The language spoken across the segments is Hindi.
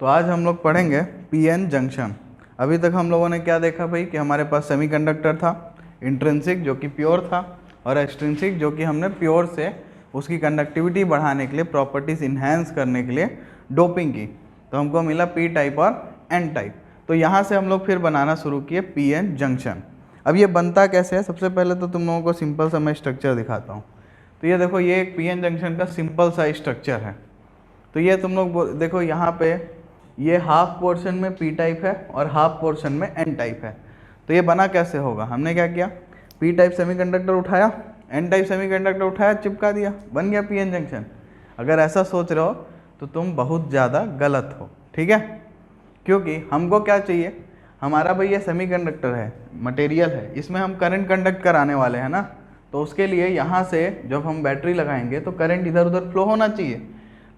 तो आज हम लोग पढ़ेंगे पीएन जंक्शन। अभी तक हम लोगों ने क्या देखा भाई कि हमारे पास सेमीकंडक्टर था, इंट्रिंसिक जो कि प्योर था, और एक्सट्रिंसिक जो कि हमने प्योर से उसकी कंडक्टिविटी बढ़ाने के लिए, प्रॉपर्टीज़ इन्हेंस करने के लिए डोपिंग की, तो हमको मिला पी टाइप और एन टाइप। तो यहाँ से हम लोग फिर बनाना शुरू किए पीएन जंक्शन। अब ये बनता कैसे है, सबसे पहले तो तुम लोगों को सिंपल सा मैं स्ट्रक्चर दिखाता हूँ। तो ये देखो, ये एक पीएन जंक्शन का सिंपल सा स्ट्रक्चर है। तो ये तुम लोग देखो, यहाँ पे ये हाफ पोर्शन में पी टाइप है और हाफ पोर्शन में एन टाइप है। तो ये बना कैसे होगा, हमने क्या किया, पी टाइप सेमीकंडक्टर उठाया, एन टाइप सेमीकंडक्टर उठाया, चिपका दिया, बन गया पीएन जंक्शन। अगर ऐसा सोच रहे हो तो तुम बहुत ज़्यादा गलत हो, ठीक है। क्योंकि हमको क्या चाहिए, हमारा भाई ये सेमीकंडक्टर है, मटेरियल है, इसमें हम करंट कंडक्ट कराने वाले हैं ना। तो उसके लिए यहाँ से जब हम बैटरी लगाएंगे तो करंट इधर उधर फ्लो होना चाहिए।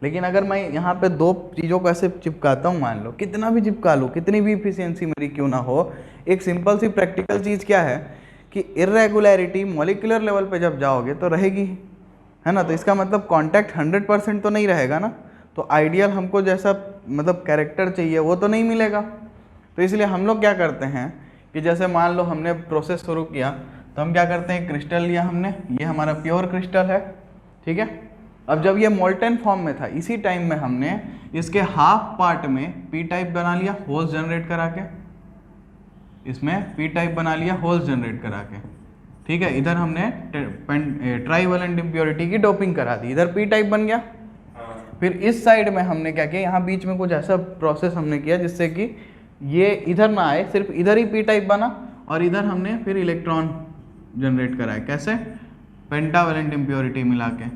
लेकिन अगर मैं यहाँ पे दो चीज़ों को ऐसे चिपकाता हूँ, मान लो कितना भी चिपका लूँ, कितनी भी इफिशियंसी मेरी क्यों ना हो, एक सिंपल सी प्रैक्टिकल चीज़ क्या है कि इरेगुलरिटी मॉलिक्यूलर लेवल पे जब जाओगे तो रहेगी, है ना। तो इसका मतलब कॉन्टैक्ट 100% तो नहीं रहेगा ना। तो आइडियल हमको जैसा मतलब कैरेक्टर चाहिए वो तो नहीं मिलेगा। तो इसलिए हम लोग क्या करते हैं कि जैसे मान लो हमने प्रोसेस शुरू किया, तो हम क्या करते हैं, क्रिस्टल लिया हमने, ये हमारा प्योर क्रिस्टल है, ठीक है। अब जब ये मोल्टन फॉर्म में था, इसी टाइम में हमने इसके हाफ पार्ट में पी टाइप बना लिया होल्स जनरेट करा के, इसमें पी टाइप बना लिया होल्स जनरेट करा के, ठीक है। इधर हमने ट्राइवेलेंट इम्प्योरिटी की डोपिंग करा दी, इधर पी टाइप बन गया। फिर इस साइड में हमने क्या किया, यहाँ बीच में कुछ ऐसा प्रोसेस हमने किया जिससे कि ये इधर ना आए, सिर्फ इधर ही पी टाइप बना, और इधर हमने फिर इलेक्ट्रॉन जनरेट कराया, कैसे, पेंटावेलेंट इम्प्योरिटी मिला के,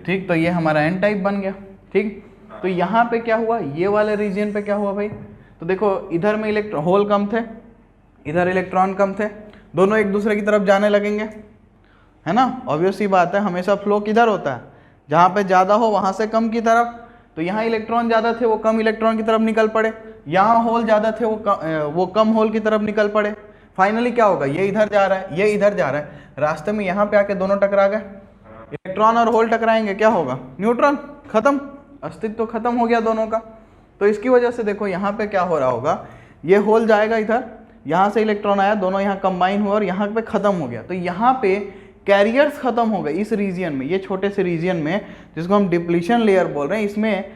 ठीक। तो ये हमारा एन टाइप बन गया, ठीक। तो यहाँ पे क्या हुआ, ये वाले रीजन पे क्या हुआ भाई, तो देखो इधर में इलेक्ट्रॉन होल कम थे, इधर इलेक्ट्रॉन कम थे, दोनों एक दूसरे की तरफ जाने लगेंगे, है ना। ऑब्वियस सी बात है, हमेशा फ्लो किधर होता है, जहाँ पे ज़्यादा हो वहाँ से कम की तरफ। तो यहाँ इलेक्ट्रॉन ज़्यादा थे, वो कम इलेक्ट्रॉन की तरफ निकल पड़े, यहाँ होल ज़्यादा थे, वो कम होल की तरफ निकल पड़े। फाइनली क्या होगा, ये इधर जा रहा है, ये इधर जा रहा है, रास्ते में यहाँ पे आके दोनों टकरा गए, इलेक्ट्रॉन और होल टकराएंगे, क्या होगा, न्यूट्रॉन, खत्म, अस्तित्व तो खत्म हो गया दोनों का। तो इसकी वजह से देखो यहाँ पे क्या हो रहा होगा, ये होल जाएगा इधर, यहाँ से इलेक्ट्रॉन आया, दोनों यहाँ कंबाइन हुए और यहाँ पे खत्म हो गया। तो यहाँ पे कैरियर्स खत्म हो गए इस रीजन में, ये छोटे से रीजन में जिसको हम डिप्लीशन लेयर बोल रहे हैं, इसमें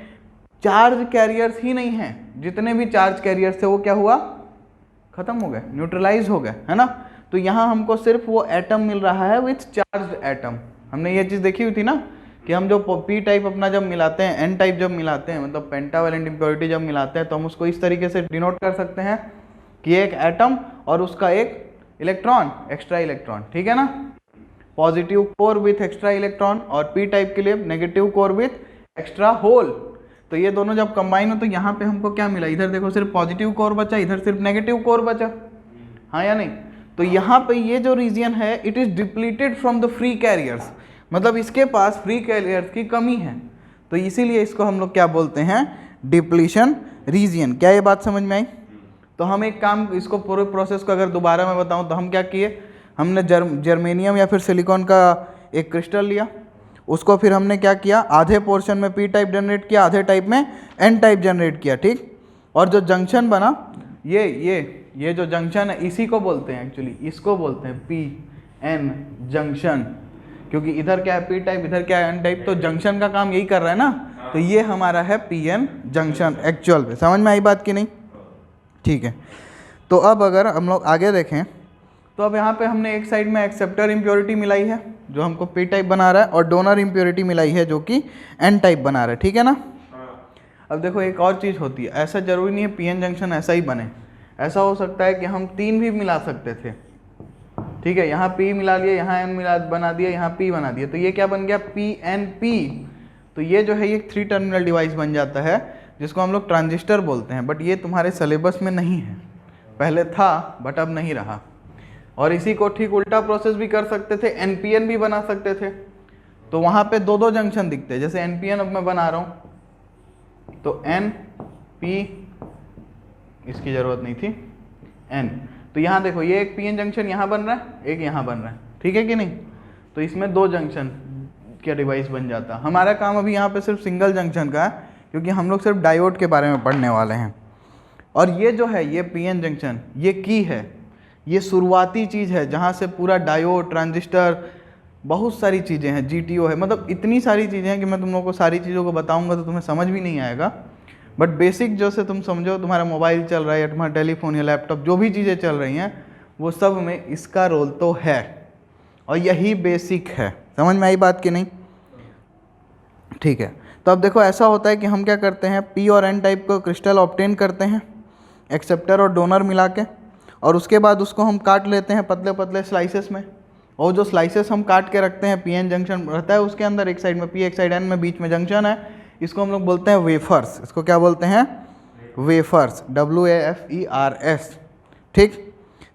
चार्ज कैरियर्स ही नहीं है, जितने भी चार्ज कैरियर्स थे वो क्या हुआ, खत्म हो गए, न्यूट्रलाइज हो गए, है ना। तो यहाँ हमको सिर्फ वो एटम मिल रहा है विथ चार्ज एटम। हमने ये चीज़ देखी हुई थी ना कि हम जो पी टाइप अपना जब मिलाते हैं, एन टाइप जब मिलाते हैं, मतलब पेंटावेलेंट इम्प्योरिटी जब मिलाते हैं, तो हम उसको इस तरीके से डिनोट कर सकते हैं कि एक एटम और उसका एक इलेक्ट्रॉन, एक्स्ट्रा इलेक्ट्रॉन, ठीक है ना। Positive core with extra electron, और पी टाइप के लिए negative core with extra hole. तो ये दोनों जब कंबाइन हो तो यहाँ पे हमको क्या मिला, इधर देखो सिर्फ पॉजिटिव कोर बचा, इधर सिर्फ नेगेटिव कोर बचा, हाँ या नहीं। तो यहाँ पे ये जो रीजन है, it is depleted from the free carriers, मतलब इसके पास फ्री कैरियर्स की कमी है। तो इसीलिए इसको हम लोग क्या बोलते हैं, डिप्लीशन रीजन। क्या ये बात समझ में आई। तो हम एक काम, इसको पूरे प्रोसेस को अगर दोबारा मैं बताऊं तो हम क्या किए, हमने जर्मेनियम या फिर सिलिकॉन का एक क्रिस्टल लिया, उसको फिर हमने क्या किया, आधे पोर्शन में पी टाइप जनरेट किया, आधे टाइप में एन टाइप जनरेट किया, ठीक। और जो जंक्शन बना, ये जो जंक्शन है, इसी को बोलते हैं एक्चुअली, इसको बोलते हैं पी एन जंक्शन, क्योंकि इधर क्या है पी टाइप, इधर क्या है एन टाइप, तो जंक्शन का काम यही कर रहा है ना। तो ये हमारा है पी एन जंक्शन एक्चुअल में। समझ में आई बात की नहीं, ठीक है। तो अब अगर हम लोग आगे देखें, तो अब यहाँ पे हमने एक साइड में एक्सेप्टर इम्प्योरिटी मिलाई है जो हमको पी टाइप बना रहा है, और डोनर इम्प्योरिटी मिलाई है जो कि एन टाइप बना रहा है, ठीक है ना। अब देखो एक और चीज़ होती है, ऐसा जरूरी नहीं है पी एन जंक्शन ऐसा ही बने, ऐसा हो सकता है कि हम 3 भी मिला सकते थे, ठीक है। यहाँ पी मिला लिया, यहाँ एन मिला बना दिया, यहाँ पी बना दिया, तो ये क्या बन गया, पी एन पी। तो ये जो है ये 3 टर्मिनल डिवाइस बन जाता है, जिसको हम लोग ट्रांजिस्टर बोलते हैं। बट ये तुम्हारे सिलेबस में नहीं है, पहले था बट अब नहीं रहा। और इसी को ठीक उल्टा प्रोसेस भी कर सकते थे, एनपीएन भी बना सकते थे। तो वहाँ पे 2 जंक्शन दिखते हैं, जैसे एनपीएन अब मैं बना रहा हूँ, तो एन पी, इसकी ज़रूरत नहीं थी, एन। तो यहाँ देखो ये एक पीएन जंक्शन यहाँ बन रहा है, एक यहाँ बन रहा है, ठीक है कि नहीं। तो इसमें 2 जंक्शन का डिवाइस बन जाता। हमारा काम अभी यहाँ पे सिर्फ सिंगल जंक्शन का है क्योंकि हम लोग सिर्फ डायोड के बारे में पढ़ने वाले हैं। और ये जो है ये पीएन जंक्शन ये की है, ये शुरुआती चीज़ है जहाँ से पूरा डायोड, ट्रांजिस्टर, बहुत सारी चीज़ें हैं, जीटीओ है, मतलब इतनी सारी चीज़ें हैं कि मैं तुम लोग को सारी चीज़ों को बताऊंगा तो तुम्हें समझ भी नहीं आएगा। बट बेसिक जो से तुम समझो, तुम्हारा मोबाइल चल रहा है या तुम्हारा टेलीफोन या लैपटॉप, जो भी चीज़ें चल रही हैं वो सब में इसका रोल तो है और यही बेसिक है। समझ में आई बात कि नहीं? ठीक है, तो अब देखो ऐसा होता है कि हम क्या करते हैं, पी और एन टाइप को क्रिस्टल ऑब्टेन करते हैं एक्सेप्टर और डोनर मिला के, और उसके बाद उसको हम काट लेते हैं पतले पतले स्लाइसेस में। और जो स्लाइसेस हम काट के रखते हैं, पीएन जंक्शन रहता है उसके अंदर, एक साइड में पी एक साइड एन में, बीच में जंक्शन है, इसको हम लोग बोलते हैं वेफर्स। इसको क्या बोलते हैं? Wafers, WAFERS। ठीक,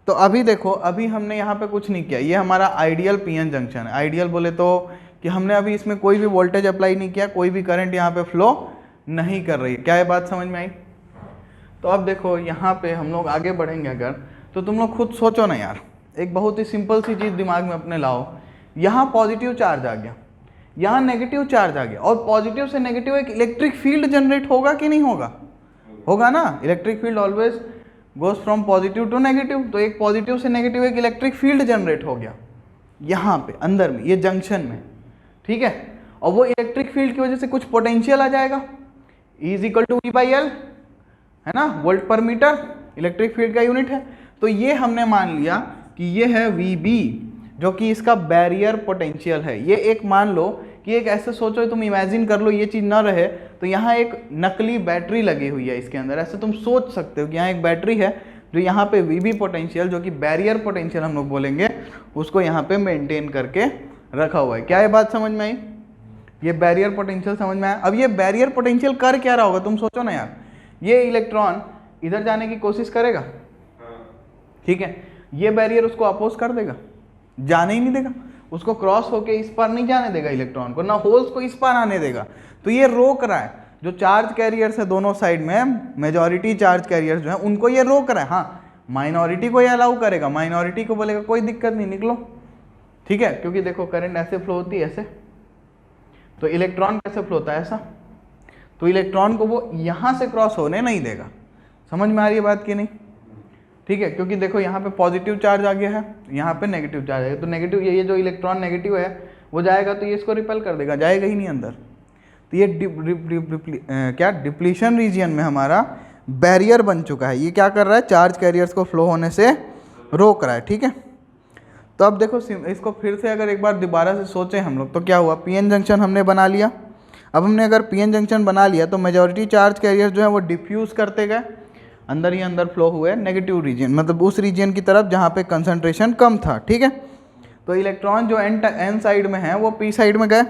तो अभी देखो, अभी हमने यहाँ पे कुछ नहीं किया, ये हमारा आइडियल पीएन जंक्शन है। आइडियल बोले तो कि हमने अभी इसमें कोई भी वोल्टेज अप्लाई नहीं किया, कोई भी करंट यहाँ पे फ्लो नहीं कर रही है। क्या ये बात समझ में आई? तो अब देखो यहाँ पे हम लोग आगे बढ़ेंगे अगर, तो तुम लोग खुद सोचो ना यार, एक बहुत ही सिंपल सी चीज़ दिमाग में अपने लाओ। यहाँ पॉजिटिव चार्ज आ गया, यहाँ नेगेटिव चार्ज आ गया, और पॉजिटिव से नेगेटिव एक इलेक्ट्रिक फील्ड जनरेट होगा कि नहीं होगा? होगा ना। Electric field always goes from positive to negative. तो एक पॉजिटिव से नेगेटिव एक इलेक्ट्रिक फील्ड जनरेट हो गया यहाँ पे अंदर में, ये जंक्शन में। ठीक है, और वो इलेक्ट्रिक फील्ड की वजह से कुछ पोटेंशियल आ जाएगा, E=E/L, है ना, वोल्ट पर मीटर इलेक्ट्रिक फील्ड का यूनिट है। तो ये हमने मान लिया कि ये है VB, जो कि इसका बैरियर पोटेंशियल है। ये एक मान लो कि एक ऐसे सोचो, तुम इमेजिन कर लो ये चीज़ ना रहे तो यहाँ एक नकली बैटरी लगी हुई है इसके अंदर, ऐसे तुम सोच सकते हो कि यहाँ एक बैटरी है जो यहाँ पे VB पोटेंशियल, जो कि बैरियर पोटेंशियल हम लोग बोलेंगे, उसको यहाँ पे मेंटेन करके रखा हुआ है। क्या ये बात समझ में आई? ये बैरियर पोटेंशियल समझ में आया? अब ये बैरियर पोटेंशियल कर क्या रहा होगा, तुम सोचो ना यार। ये इलेक्ट्रॉन इधर जाने की कोशिश करेगा, ठीक है, ये बैरियर उसको अपोज कर देगा, जाने ही नहीं देगा, उसको क्रॉस होके इस पार नहीं जाने देगा इलेक्ट्रॉन को, ना होल्स को इस पार आने देगा। तो ये रोक रहा है, जो चार्ज कैरियर्स है दोनों साइड में, मेजॉरिटी चार्ज कैरियर्स जो है उनको ये रोक रहा है। हाँ, माइनॉरिटी को ये अलाउ करेगा, माइनॉरिटी को बोलेगा कोई दिक्कत नहीं, निकलो। ठीक है, क्योंकि देखो करंट ऐसे फ्लो होती है, ऐसे, तो इलेक्ट्रॉन कैसे फ्लो होता है? ऐसा। तो इलेक्ट्रॉन को वो यहाँ से क्रॉस होने नहीं देगा। समझ में आ रही है बात कि नहीं? ठीक है, क्योंकि देखो यहाँ पे पॉजिटिव चार्ज आ गया है, यहाँ पे नेगेटिव चार्ज आ गया, तो नेगेटिव ये जो इलेक्ट्रॉन नेगेटिव है वो जाएगा तो ये इसको रिपेल कर देगा, जाएगा ही नहीं अंदर। तो ये डिप्लीशन रीजियन में हमारा बैरियर बन चुका है। ये क्या कर रहा है? चार्ज कैरियर्स को फ्लो होने से रोक रहा है। ठीक है, तो अब देखो इसको फिर से अगर एक बार दोबारा से सोचें हम लोग, तो क्या हुआ? पीएन जंक्शन हमने बना लिया। अब हमने अगर पीएन जंक्शन बना लिया तो मेजॉरिटी चार्ज कैरियर जो है वो डिफ्यूज़ करते गए, अंदर ही अंदर फ्लो हुए नेगेटिव रीजन, मतलब उस रीजन की तरफ जहाँ पे कंसंट्रेशन कम था। ठीक है, तो इलेक्ट्रॉन जो एन साइड में है वो पी साइड में गए,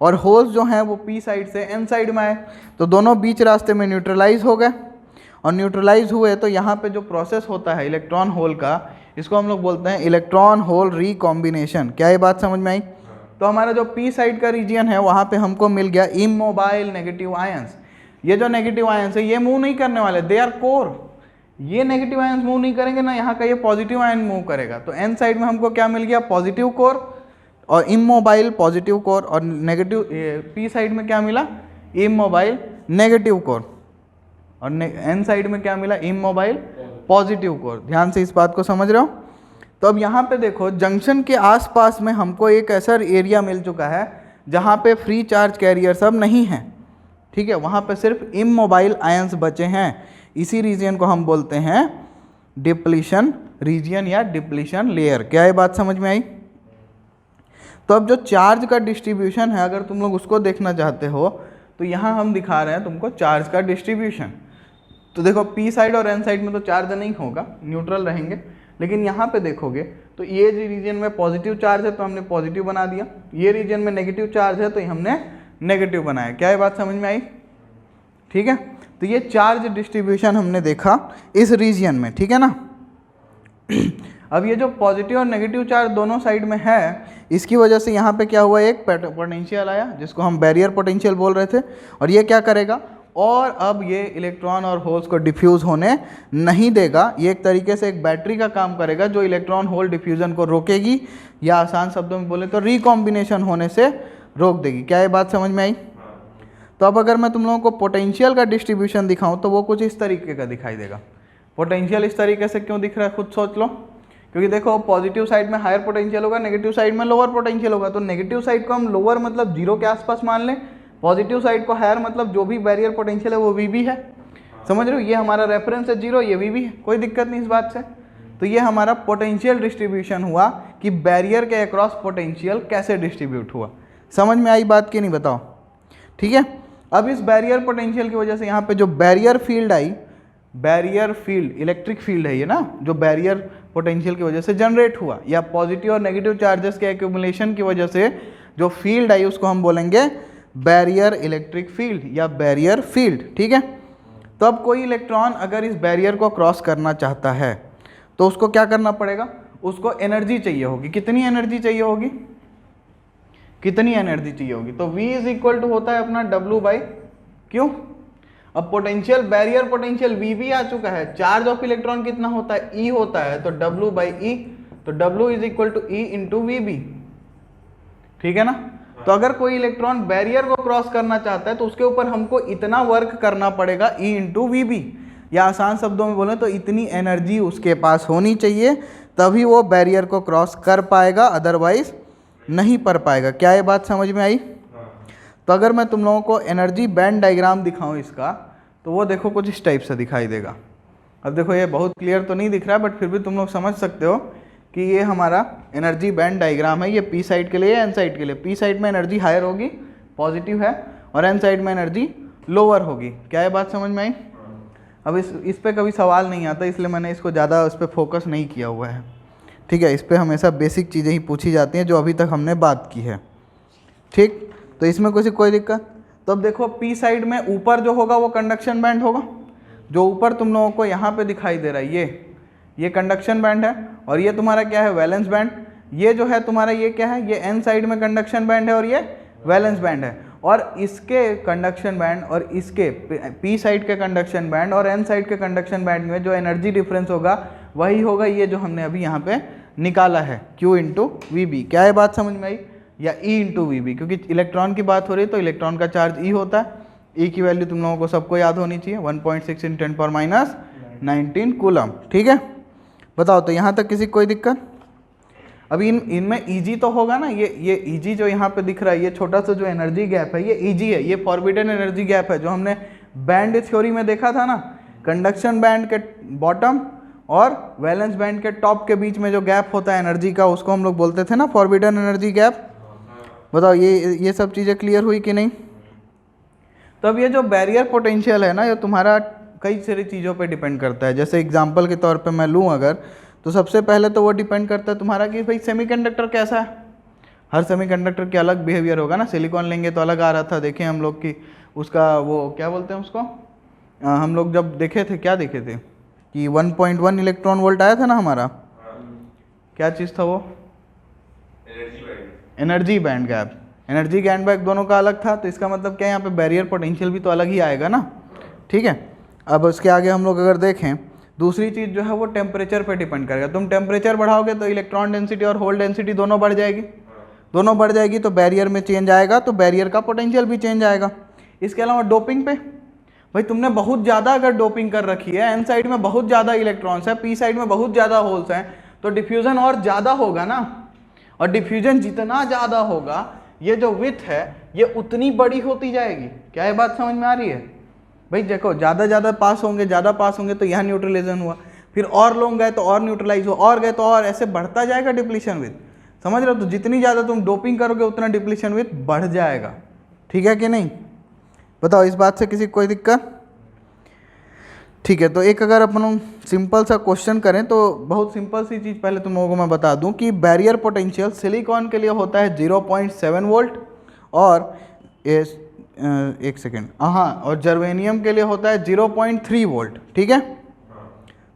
और होल्स जो हैं वो पी साइड से एन साइड में आए, तो दोनों बीच रास्ते में न्यूट्रलाइज हो गए। और न्यूट्रलाइज हुए तो यहाँ पे जो प्रोसेस होता है इलेक्ट्रॉन होल का, इसको हम लोग बोलते हैं इलेक्ट्रॉन होल रिकॉम्बिनेशन। क्या ये बात समझ में आई? तो हमारा जो पी साइड का रीजन है वहाँ पे हमको मिल गया इमोबाइल नेगेटिव आयंस। ये जो नेगेटिव आयंस है ये मूव नहीं करने वाले, दे आर कोर। ये नेगेटिव आयंस मूव नहीं करेंगे ना, यहाँ का ये पॉजिटिव आयन मूव करेगा। तो एन साइड में हमको क्या मिल गया? पॉजिटिव कोर और इमोबाइल पॉजिटिव कोर, और नेगेटिव पी साइड में क्या मिला? इमोबाइल नेगेटिव कोर, और एन साइड में क्या मिला? Immobile positive core. ध्यान से इस बात को समझ रहे हो? तो अब यहाँ पे देखो जंक्शन के आसपास में हमको एक ऐसा एरिया मिल चुका है जहाँ पे फ्री चार्ज कैरियर सब नहीं है। ठीक है, वहाँ पे सिर्फ इमोबाइल आयंस बचे हैं। इसी रीजन को हम बोलते हैं डिप्लीशन रीजन या डिप्लीशन लेयर। क्या ये बात समझ में आई? तो अब जो चार्ज का डिस्ट्रीब्यूशन है, अगर तुम लोग उसको देखना चाहते हो तो यहाँ हम दिखा रहे हैं तुमको चार्ज का डिस्ट्रीब्यूशन। तो देखो पी साइड और एन साइड में तो चार्ज नहीं होगा, न्यूट्रल रहेंगे, लेकिन यहाँ पे देखोगे तो ये रीजन में पॉजिटिव चार्ज है तो हमने पॉजिटिव बना दिया, ये रीजन में नेगेटिव चार्ज है तो हमने नेगेटिव बनाया। क्या ये बात समझ में आई? ठीक है, तो ये चार्ज डिस्ट्रीब्यूशन हमने देखा इस रीजन में। ठीक है ना? अब ये जो पॉजिटिव और नेगेटिव चार्ज दोनों साइड में है, इसकी वजह से यहाँ पे क्या हुआ? एक पोटेंशियल आया जिसको हम बैरियर पोटेंशियल बोल रहे थे, और ये क्या करेगा? और अब ये इलेक्ट्रॉन और होल्स को डिफ्यूज़ होने नहीं देगा। ये एक तरीके से एक बैटरी का काम करेगा जो इलेक्ट्रॉन होल डिफ्यूजन को रोकेगी, या आसान शब्दों में बोले तो रिकॉम्बिनेशन होने से रोक देगी। क्या ये बात समझ में आई? तो अब अगर मैं तुम लोगों को पोटेंशियल का डिस्ट्रीब्यूशन दिखाऊं तो वो कुछ इस तरीके का दिखाई देगा। पोटेंशियल इस तरीके से क्यों दिख रहा है खुद सोच लो, क्योंकि देखो पॉजिटिव साइड में हायर पोटेंशियल होगा, नेगेटिव साइड में लोअर पोटेंशियल होगा। तो नेगेटिव साइड को हम लोअर मतलब जीरो के आसपास मान लें, पॉजिटिव साइड को हायर मतलब जो भी बैरियर पोटेंशियल है वो VB है। समझ रहे हो, ये हमारा रेफरेंस है 0, ये VB है, कोई दिक्कत नहीं इस बात से। तो ये हमारा पोटेंशियल डिस्ट्रीब्यूशन हुआ कि बैरियर के अक्रॉस पोटेंशियल कैसे डिस्ट्रीब्यूट हुआ। समझ में आई बात कि नहीं बताओ। ठीक है, अब इस बैरियर पोटेंशियल की वजह से यहाँ पे जो barrier field I, barrier field electric field है ये ना, जो बैरियर पोटेंशियल की वजह से जनरेट हुआ, या पॉजिटिव और नेगेटिव चार्जेस के एक्यूमुलेशन की वजह से जो फील्ड आई उसको हम बोलेंगे बैरियर इलेक्ट्रिक फील्ड या बैरियर फील्ड। ठीक है, तो अब कोई इलेक्ट्रॉन अगर इस बैरियर को क्रॉस करना चाहता है तो उसको क्या करना पड़ेगा, उसको एनर्जी चाहिए होगी। कितनी एनर्जी चाहिए होगी, कितनी एनर्जी चाहिए होगी, तो V इज इक्वल टू होता है अपना W बाई क्यों। अब पोटेंशियल बैरियर पोटेंशियल VB आ चुका है, चार्ज ऑफ इलेक्ट्रॉन कितना होता है E होता है, तो W बाई E, तो W is equal to E into VB। ठीक है ना, तो अगर कोई इलेक्ट्रॉन बैरियर को क्रॉस करना चाहता है तो उसके ऊपर हमको इतना वर्क करना पड़ेगा E इंटू VB, या आसान शब्दों में बोलें तो इतनी एनर्जी उसके पास होनी चाहिए तभी वो बैरियर को क्रॉस कर पाएगा, अदरवाइज नहीं कर पाएगा। क्या ये बात समझ में आई। तो अगर मैं तुम लोगों को एनर्जी बैंड डायग्राम दिखाऊं इसका, तो वो देखो कुछ इस टाइप से दिखाई देगा। अब देखो ये बहुत क्लियर तो नहीं दिख रहा है, बट फिर भी तुम लोग समझ सकते हो कि ये हमारा एनर्जी बैंड डायग्राम है। ये P साइड के लिए, N साइड के लिए। P साइड में एनर्जी हायर होगी, पॉजिटिव है, और N साइड में एनर्जी लोअर होगी। क्या ये बात समझ में आई। अब इस पे कभी सवाल नहीं आता, इसलिए मैंने इसको ज़्यादा उस पर फोकस नहीं किया हुआ है। ठीक है, इस पर हमेशा बेसिक चीज़ें ही पूछी जाती हैं जो अभी तक हमने बात की है। ठीक, तो इसमें कोई दिक्कत। तो अब देखो P साइड में ऊपर जो होगा वो कंडक्शन बैंड होगा, जो ऊपर तुम लोगों को यहाँ पे दिखाई दे रहा है ये कंडक्शन बैंड है, और ये तुम्हारा क्या है, वैलेंस बैंड। ये जो है तुम्हारा ये क्या है, ये N साइड में कंडक्शन बैंड है और ये वैलेंस बैंड है। और इसके कंडक्शन बैंड और इसके P साइड के कंडक्शन बैंड और N साइड के कंडक्शन बैंड में जो एनर्जी डिफरेंस होगा वही होगा ये जो हमने अभी यहाँ पे निकाला है, Q इंटू VB। क्या ये बात समझ में आई, या E इंटू VB, क्योंकि इलेक्ट्रॉन की बात हो रही है तो इलेक्ट्रॉन का चार्ज E होता है। E की वैल्यू तुम लोगों को सबको याद होनी चाहिए, 1.6 × 10⁻19 कूलम। ठीक है, बताओ तो यहाँ तक किसी कोई दिक्कत। अभी इनमें Eg तो होगा ना, ये Eg जो यहाँ पे दिख रहा है, ये छोटा सा जो एनर्जी गैप है ये Eg है, ये फॉरबिडन एनर्जी गैप है जो हमने बैंड थ्योरी में देखा था ना। कंडक्शन बैंड के बॉटम और वैलेंस बैंड के टॉप के बीच में जो गैप होता है एनर्जी का, उसको हम लोग बोलते थे ना फॉरबिडन एनर्जी गैप। बताओ ये सब चीज़ें क्लियर हुई कि नहीं। तो अब ये जो बैरियर पोटेंशियल है ना, ये तुम्हारा कई सारी चीज़ों पे डिपेंड करता है। जैसे एग्जांपल के तौर पे मैं लूँ अगर, तो सबसे पहले तो वो डिपेंड करता है तुम्हारा कि भाई सेमीकंडक्टर कैसा है। हर सेमीकंडक्टर के अलग बिहेवियर होगा ना। सिलिकॉन लेंगे तो अलग आ रहा था, देखें हम लोग कि उसका वो क्या बोलते हैं उसको, हम लोग जब देखे थे क्या देखे थे कि 1.1 इलेक्ट्रॉन वोल्ट आया था ना हमारा। क्या चीज़ था वो, energy band gap. Energy band gap दोनों का अलग था, तो इसका मतलब क्या है, यहाँ पे बैरियर पोटेंशियल भी तो अलग ही आएगा ना। ठीक है, अब उसके आगे हम लोग अगर देखें, दूसरी चीज़ जो है वो टेम्परेचर पे डिपेंड करेगा। तुम टेम्परेचर बढ़ाओगे तो इलेक्ट्रॉन डेंसिटी और होल डेंसिटी दोनों बढ़ जाएगी, दोनों बढ़ जाएगी तो बैरियर में चेंज आएगा, तो बैरियर का पोटेंशियल भी चेंज आएगा। इसके अलावा डोपिंग पे, भाई तुमने बहुत ज़्यादा अगर डोपिंग कर रखी है, एन साइड में बहुत ज़्यादा इलेक्ट्रॉन्स है, पी साइड में बहुत ज़्यादा होल्स हैं, तो डिफ्यूज़न और ज़्यादा होगा ना। और डिफ्यूजन जितना ज़्यादा होगा, ये जो विथ है ये उतनी बड़ी होती जाएगी। क्या ये बात समझ में आ रही है भाई। देखो ज़्यादा पास होंगे तो यहाँ न्यूट्रलाइजेशन हुआ, फिर और लोग गए तो और न्यूट्रलाइज हुआ, और गए तो और, ऐसे बढ़ता जाएगा डिप्लीशन विथ। समझ रहे हो, तो जितनी ज़्यादा तुम डोपिंग करोगे उतना डिप्लीशन विथ बढ़ जाएगा। ठीक है कि नहीं, बताओ इस बात से किसी कोई दिक्कत। ठीक है, तो एक अगर अपन सिंपल सा क्वेश्चन करें तो बहुत सिंपल सी चीज़ पहले तुम लोगों को मैं बता दूं कि बैरियर पोटेंशियल सिलिकॉन के लिए होता है 0.7 वोल्ट, और एक सेकेंड, हाँ, और जर्मेनियम के लिए होता है 0.3 वोल्ट। ठीक है,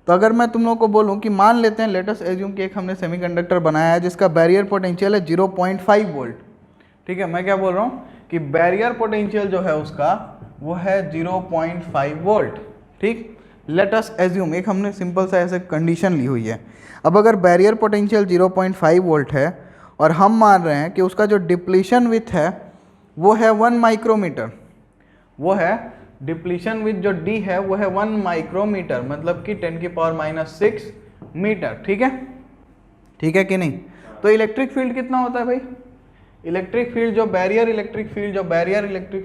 तो अगर मैं तुम लोगों को बोलूं कि मान लेते हैं, लेट अस एज्यूम कि एक हमने सेमीकंडक्टर बनाया है जिसका बैरियर पोटेंशियल है 0.5 वोल्ट। ठीक है, मैं क्या बोल रहा हूँ कि बैरियर पोटेंशियल जो है उसका वो है 0.5 वोल्ट। ठीक, लेट अस एज्यूम, एक हमने सिंपल सा ऐसे कंडीशन ली हुई है। अब अगर बैरियर पोटेंशियल 0.5 वोल्ट है और हम मान रहे हैं कि उसका जो डिप्लीशन विथ है वो है 1 माइक्रोमीटर, वो है डिप्लीशन विथ जो डी है वो है 1 माइक्रोमीटर, मतलब कि 10⁻⁻⁶ मीटर। ठीक है, ठीक है कि नहीं। तो इलेक्ट्रिक फील्ड कितना होता है भाई, इलेक्ट्रिक फील्ड जो बैरियर इलेक्ट्रिक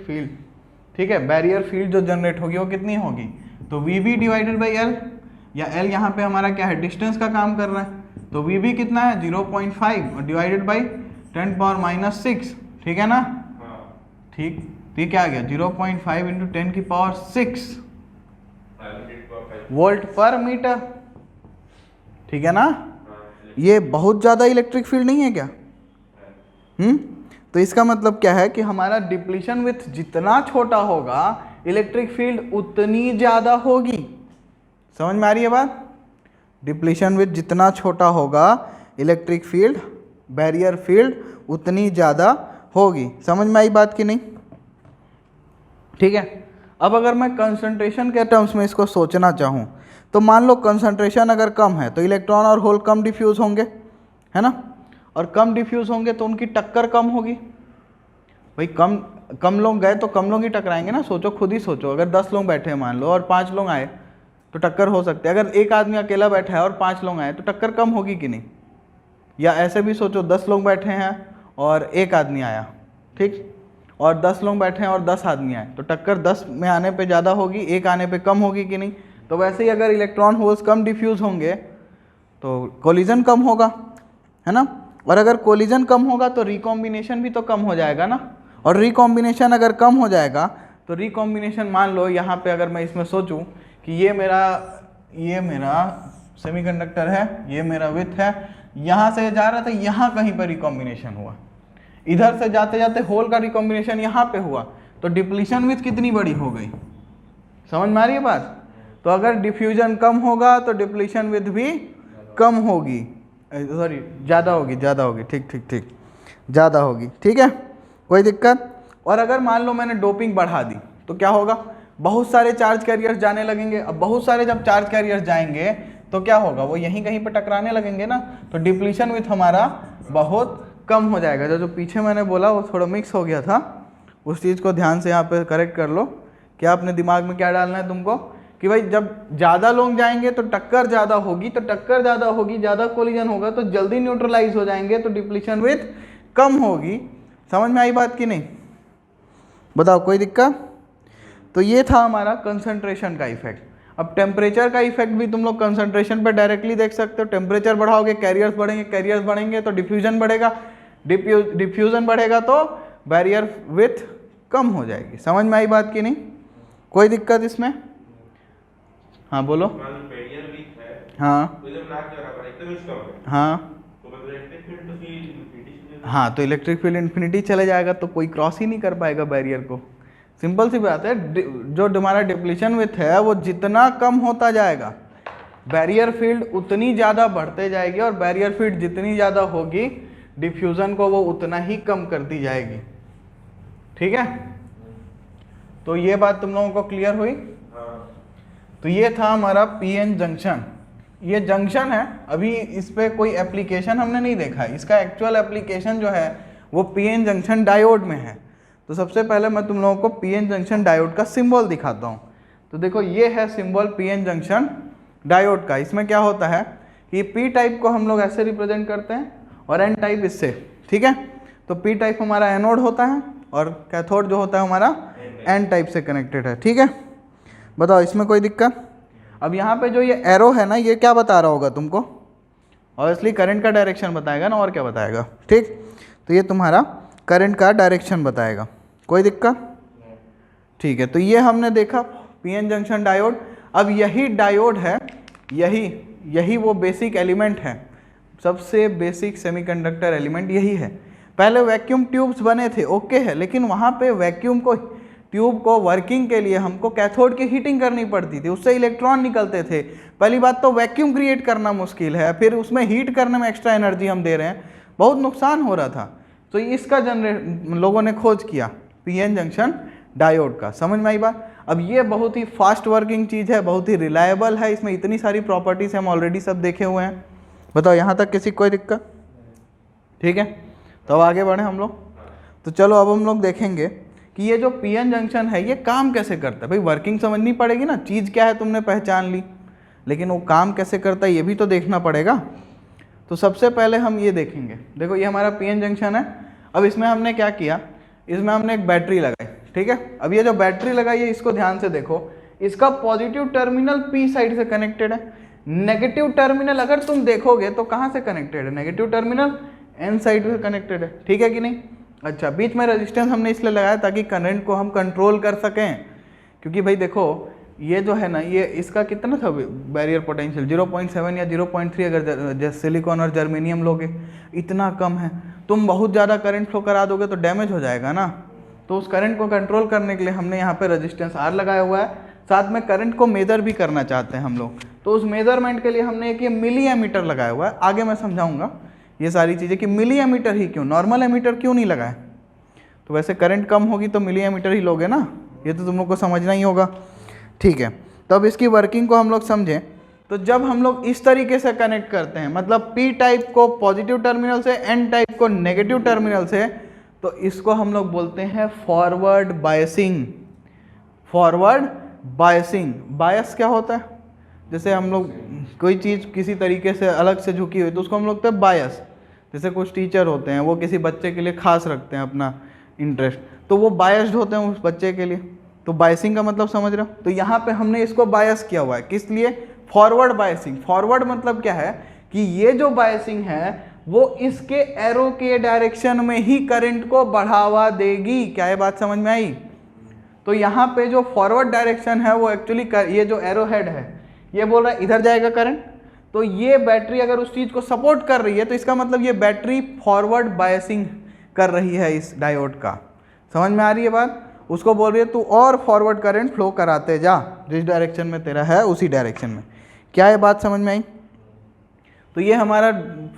फील्ड, ठीक है, बैरियर फील्ड जो जनरेट होगी वो कितनी होगी, तो VB डिवाइडेड बाई L, या L यहाँ पे हमारा क्या है, डिस्टेंस का काम कर रहा है, तो VB कितना है 0.5 और डिवाइडेड बाई 10⁻⁻⁶, ठीक है ना, ठीक, तो ये क्या आ गया 0.5 इंटू 10⁻⁶ वोल्ट पर मीटर, ठीक है ना। ये बहुत ज़्यादा इलेक्ट्रिक फील्ड नहीं है क्या, तो इसका मतलब क्या है कि हमारा डिप्लीशन विथ जितना छोटा होगा इलेक्ट्रिक फील्ड उतनी ज़्यादा होगी। समझ में आ रही है बात, डिप्लीशन विथ जितना छोटा होगा इलेक्ट्रिक फील्ड, बैरियर फील्ड उतनी ज़्यादा होगी। समझ में आई बात कि नहीं, ठीक है। अब अगर मैं कंसंट्रेशन के टर्म्स में इसको सोचना चाहूँ तो मान लो कंसंट्रेशन अगर कम है तो इलेक्ट्रॉन और होल कम डिफ्यूज़ होंगे, है ना, और कम डिफ्यूज़ होंगे तो उनकी टक्कर कम होगी। भाई कम लोग गए तो कम लोग ही टकराएंगे ना, सोचो, खुद ही सोचो, अगर 10 लोग बैठे हैं मान लो और 5 लोग आए तो टक्कर हो सकती है। अगर एक आदमी अकेला बैठा है और 5 लोग आए तो टक्कर कम होगी कि नहीं। या ऐसे भी सोचो 10 लोग बैठे हैं और एक आदमी आया, ठीक, और 10 लोग बैठे हैं और 10 आदमी आए तो टक्कर 10 में आने पे ज़्यादा होगी, एक आने पे कम होगी कि नहीं। तो वैसे ही अगर इलेक्ट्रॉन होल्स कम डिफ्यूज़ होंगे तो कोलिजन कम होगा, है ना, और अगर कोलिजन कम होगा तो रिकॉम्बिनेशन भी तो कम हो जाएगा ना, और रिकॉम्बिनेशन अगर कम हो जाएगा तो रिकॉम्बिनेशन, मान लो यहाँ पे अगर मैं इसमें सोचूं कि ये मेरा सेमीकंडक्टर है, ये मेरा विथ है, यहाँ से जा रहा था, यहाँ कहीं पर रिकॉम्बिनेशन हुआ, इधर से जाते जाते होल का रिकॉम्बिनेशन यहाँ पे हुआ, तो डिप्लीशन विथ कितनी बड़ी हो गई। समझ में आ रही है बात। तो अगर डिफ्यूजन कम होगा तो डिप्लीशन विथ भी कम होगी, सॉरी ज़्यादा होगी, ठीक, ज़्यादा होगी, ठीक है, कोई दिक्कत। और अगर मान लो मैंने डोपिंग बढ़ा दी तो क्या होगा, बहुत सारे चार्ज कैरियर्स जाने लगेंगे। अब बहुत सारे जब चार्ज कैरियर्स जाएंगे तो क्या होगा, वो यहीं कहीं पर टकराने लगेंगे ना, तो डिप्लीशन विथ हमारा बहुत कम हो जाएगा। जो पीछे मैंने बोला वो थोड़ा मिक्स हो गया था, उस चीज़ को ध्यान से यहाँ पे करेक्ट कर लो। क्या अपने दिमाग में क्या डालना है तुमको कि भाई जब ज़्यादा लोग जाएंगे तो टक्कर ज़्यादा होगी, ज़्यादा कोलिजन होगा तो जल्दी न्यूट्रलाइज हो जाएंगे, तो डिप्लीशन विथ कम होगी। समझ में आई बात कि नहीं, बताओ कोई दिक्कत। तो ये था हमारा कंसंट्रेशन का इफेक्ट। अब टेम्परेचर का इफेक्ट भी तुम लोग कंसंट्रेशन पे डायरेक्टली देख सकते हो। टेम्परेचर बढ़ाओगे कैरियर्स बढ़ेंगे तो डिफ्यूजन बढ़ेगा, डिफ्यूजन बढ़ेगा तो बैरियर विथ कम हो जाएगी। समझ में आई बात की नहीं, कोई दिक्कत इसमें। हाँ बोलो। हाँ हाँ, तो इलेक्ट्रिक फील्ड इन्फिनिटी चले जाएगा तो कोई क्रॉस ही नहीं कर पाएगा बैरियर को। सिंपल सी बात है, जो हमारा डिप्लीशन विथ है वो जितना कम होता जाएगा बैरियर फील्ड उतनी ज़्यादा बढ़ते जाएगी, और बैरियर फील्ड जितनी ज़्यादा होगी डिफ्यूज़न को वो उतना ही कम करती जाएगी। ठीक है, तो ये बात तुम लोगों को क्लियर हुई। तो ये था हमारा पीएन जंक्शन। ये जंक्शन है, अभी इस पे कोई एप्लीकेशन हमने नहीं देखा है। इसका एक्चुअल एप्लीकेशन जो है वो पीएन जंक्शन डायोड में है। तो सबसे पहले मैं तुम लोगों को पीएन जंक्शन डायोड का सिंबल दिखाता हूँ। तो देखो ये है सिंबल पीएन जंक्शन डायोड का। इसमें क्या होता है कि पी टाइप को हम लोग ऐसे रिप्रेजेंट करते हैं और एन टाइप इससे। ठीक है, तो पी टाइप हमारा एनोड होता है और कैथोड जो होता है हमारा एन टाइप से कनेक्टेड है। ठीक है, बताओ इसमें कोई दिक्कत। अब यहाँ पे जो ये एरो है ना, ये क्या बता रहा होगा तुमको, ऑब्वियसली करंट का डायरेक्शन बताएगा ना, और क्या बताएगा। ठीक, तो ये तुम्हारा करंट का डायरेक्शन बताएगा, कोई दिक्कत। ठीक है, तो ये हमने देखा पीएन जंक्शन डायोड। अब यही डायोड है, यही वो बेसिक एलिमेंट है, सबसे बेसिक सेमीकंडक्टर एलिमेंट यही है। पहले वैक्यूम ट्यूब्स बने थे, ओके है, लेकिन वहाँ पे वैक्यूम को ट्यूब को वर्किंग के लिए हमको कैथोड की हीटिंग करनी पड़ती थी, उससे इलेक्ट्रॉन निकलते थे। पहली बात तो वैक्यूम क्रिएट करना मुश्किल है, फिर उसमें हीट करने में एक्स्ट्रा एनर्जी हम दे रहे हैं, बहुत नुकसान हो रहा था। तो इसका लोगों ने खोज किया पीएन जंक्शन डायोड का। समझ में आई बात। अब ये बहुत ही फास्ट वर्किंग चीज़ है, बहुत ही रिलायबल है, इसमें इतनी सारी प्रॉपर्टीज हम ऑलरेडी सब देखे हुए हैं। बताओ यहाँ तक किसी कोई दिक्कत। ठीक है, तो अब आगे बढ़े हम लोग। तो चलो अब हम लोग देखेंगे कि ये जो पीएन जंक्शन है ये काम कैसे करता है। भाई वर्किंग समझनी पड़ेगी ना, चीज़ क्या है तुमने पहचान ली, लेकिन वो काम कैसे करता है ये भी तो देखना पड़ेगा। तो सबसे पहले हम ये देखेंगे, देखो ये हमारा पीएन जंक्शन है। अब इसमें हमने क्या किया, इसमें हमने एक बैटरी लगाई, ठीक है। अब ये जो बैटरी लगाई है इसको ध्यान से देखो, इसका पॉजिटिव टर्मिनल पी साइड से कनेक्टेड है, नेगेटिव टर्मिनल अगर तुम देखोगे तो कहाँ से कनेक्टेड है, नेगेटिव टर्मिनल एन साइड से कनेक्टेड है, ठीक है कि नहीं। अच्छा, बीच में रेजिस्टेंस हमने इसलिए लगाया ताकि करंट को हम कंट्रोल कर सकें, क्योंकि भाई देखो ये जो है ना, ये इसका कितना था बैरियर पोटेंशियल 0.7 या 0.3, अगर सिलिकॉन और जर्मेनियम लोगे इतना कम है। तुम बहुत ज़्यादा करंट फ्लो करा दोगे तो डैमेज हो जाएगा ना। तो उस करंट को कंट्रोल करने के लिए हमने यहाँ पे रेजिस्टेंस आर लगाया हुआ है, साथ में करंट को मेजर भी करना चाहते हैं हम लोग, तो उस मेजरमेंट के लिए हमने एक ये मिली एमीटर लगाया हुआ है। आगे मैं समझाऊंगा ये सारी चीज़ें कि मिली एमीटर ही क्यों, नॉर्मल एमीटर क्यों नहीं लगाए। तो वैसे करंट कम होगी तो मिली एमीटर ही लोगे ना, ये तो तुम लोग को समझना ही होगा, ठीक है। तो अब इसकी वर्किंग को हम लोग समझें, तो जब हम लोग इस तरीके से कनेक्ट करते हैं, मतलब पी टाइप को पॉजिटिव टर्मिनल से, एन टाइप को नेगेटिव टर्मिनल से, तो इसको हम लोग बोलते हैं फॉरवर्ड बायसिंग। फॉरवर्ड बायसिंग, बायस क्या होता है, जैसे हम लोग कोई चीज़ किसी तरीके से अलग से झुकी हुई तो उसको हम लोग कहते हैं बायस। जैसे कुछ टीचर होते हैं वो किसी बच्चे के लिए खास रखते हैं अपना इंटरेस्ट, तो वो बायस्ड होते हैं उस बच्चे के लिए, तो बायसिंग का मतलब समझ रहे हो। तो यहाँ पे हमने इसको बायस किया हुआ है, किस लिए, फॉरवर्ड बायसिंग। फॉरवर्ड मतलब क्या है कि ये जो बायसिंग है वो इसके एरो के डायरेक्शन में ही करंट को बढ़ावा देगी। क्या ये बात समझ में आई। तो यहाँ पे जो फॉरवर्ड डायरेक्शन है वो एक्चुअली ये जो एरो हेड है ये बोल रहा है इधर जाएगा करंट, तो ये बैटरी अगर उस चीज़ को सपोर्ट कर रही है तो इसका मतलब ये बैटरी फॉरवर्ड बायसिंग कर रही है इस डायोड का। समझ में आ रही है बात। उसको बोल रही है तू और फॉरवर्ड करंट फ्लो कराते जा, जिस डायरेक्शन में तेरा है उसी डायरेक्शन में। क्या ये बात समझ में आई। तो ये हमारा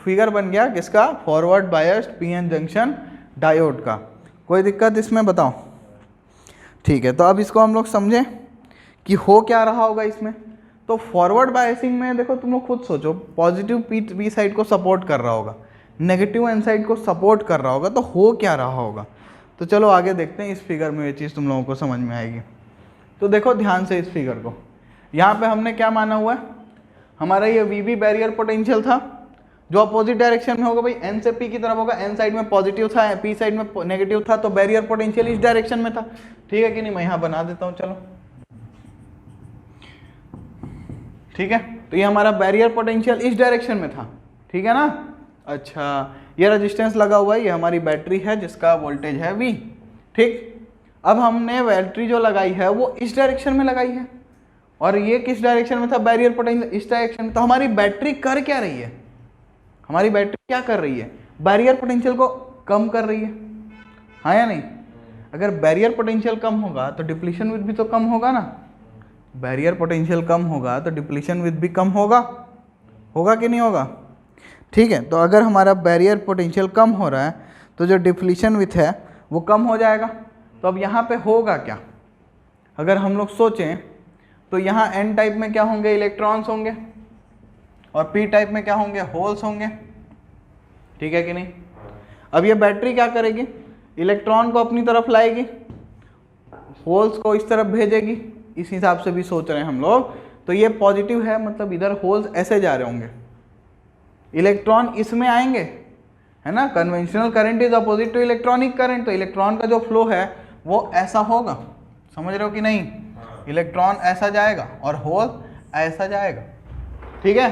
फिगर बन गया किसका, forward biased PN junction diode का। कोई दिक्कत इसमें बताओ, ठीक है। तो अब इसको हम लोग समझें कि हो क्या रहा होगा इसमें। तो फॉरवर्ड बायसिंग में देखो तुम लोग खुद सोचो, पॉजिटिव पी साइड को सपोर्ट कर रहा होगा, नेगेटिव एन साइड को सपोर्ट कर रहा होगा, तो हो क्या रहा होगा। तो चलो आगे देखते हैं, इस फिगर में ये चीज़ तुम लोगों को समझ में आएगी। तो देखो ध्यान से इस फिगर को, यहाँ पे हमने क्या माना हुआ है, हमारा ये वीबी बैरियर पोटेंशियल था जो अपोजिट डायरेक्शन में होगा। भाई एन से पी की तरफ होगा, एन साइड में पॉजिटिव था, पी साइड में नेगेटिव था, तो बैरियर पोटेंशियल इस डायरेक्शन में था, ठीक है कि नहीं। मैं यहाँ बना देता हूँ, चलो ठीक है। तो ये हमारा बैरियर पोटेंशियल इस डायरेक्शन में था, ठीक है ना। अच्छा, ये रेजिस्टेंस लगा हुआ है, ये हमारी बैटरी है जिसका वोल्टेज है V, ठीक। अब हमने बैटरी जो लगाई है वो इस डायरेक्शन में लगाई है, और ये किस डायरेक्शन में था, बैरियर पोटेंशियल इस डायरेक्शन में। तो हमारी बैटरी कर क्या रही है, हमारी बैटरी क्या कर रही है, बैरियर पोटेंशियल को कम कर रही है, हाँ या नहीं। अगर बैरियर पोटेंशियल कम होगा तो डिप्लीशन विथ भी तो कम होगा ना। बैरियर पोटेंशियल कम होगा तो डिप्लीशन विथ भी कम होगा, होगा कि नहीं होगा, ठीक है। तो अगर हमारा बैरियर पोटेंशियल कम हो रहा है तो जो डिप्लीशन विथ है वो कम हो जाएगा। तो अब यहाँ पे होगा क्या, अगर हम लोग सोचें तो यहाँ एन टाइप में क्या होंगे, इलेक्ट्रॉन्स होंगे, और पी टाइप में क्या होंगे, होल्स होंगे, ठीक है कि नहीं। अब ये बैटरी क्या करेगी, इलेक्ट्रॉन को अपनी तरफ लाएगी, होल्स को इस तरफ भेजेगी, इस हिसाब से भी सोच रहे हैं हम लोग। तो ये पॉजिटिव है, मतलब इधर होल्स ऐसे जा रहे होंगे, इलेक्ट्रॉन इसमें आएंगे, है ना। Conventional current is opposite to electronic current, तो इलेक्ट्रॉन का जो फ्लो है वो ऐसा होगा, समझ रहे हो कि नहीं। इलेक्ट्रॉन ऐसा जाएगा और होल ऐसा जाएगा, ठीक है।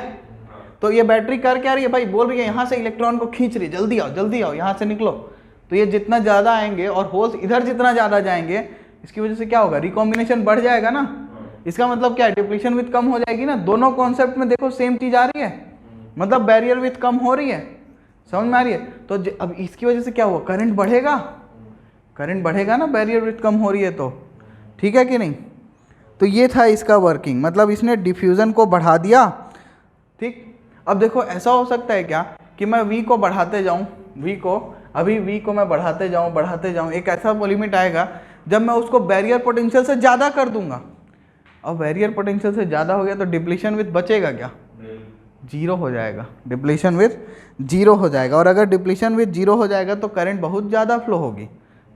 तो ये बैटरी कर क्या रही है भाई, बोल रही है यहाँ से इलेक्ट्रॉन को खींच रही है, जल्दी आओ जल्दी आओ यहाँ से निकलो। तो ये जितना ज़्यादा आएंगे और होल्स इधर जितना ज़्यादा जाएंगे, इसकी वजह से क्या होगा, रिकॉम्बिनेशन बढ़ जाएगा ना। इसका मतलब क्या है, डिप्लीशन विथ कम हो जाएगी ना। दोनों कॉन्सेप्ट में देखो सेम चीज़ आ रही है, मतलब बैरियर विथ कम हो रही है, समझ में आ रही है। तो अब इसकी वजह से क्या हुआ, करंट बढ़ेगा, करंट बढ़ेगा ना, बैरियर विथ कम हो रही है तो, ठीक है कि नहीं। तो ये था इसका वर्किंग, मतलब इसने डिफ्यूज़न को बढ़ा दिया, ठीक। अब देखो ऐसा हो सकता है क्या कि मैं V को बढ़ाते जाऊँ, V को मैं बढ़ाते जाऊँ, एक ऐसा लिमिट आएगा जब मैं उसको बैरियर पोटेंशियल से ज़्यादा कर दूंगा। अब बैरियर पोटेंशियल से ज़्यादा हो गया तो डिप्लीशन विथ बचेगा क्या, जीरो हो जाएगा, डिप्लीशन विथ जीरो हो जाएगा। और अगर डिप्लीशन विथ जीरो हो जाएगा तो करंट बहुत ज़्यादा फ्लो होगी,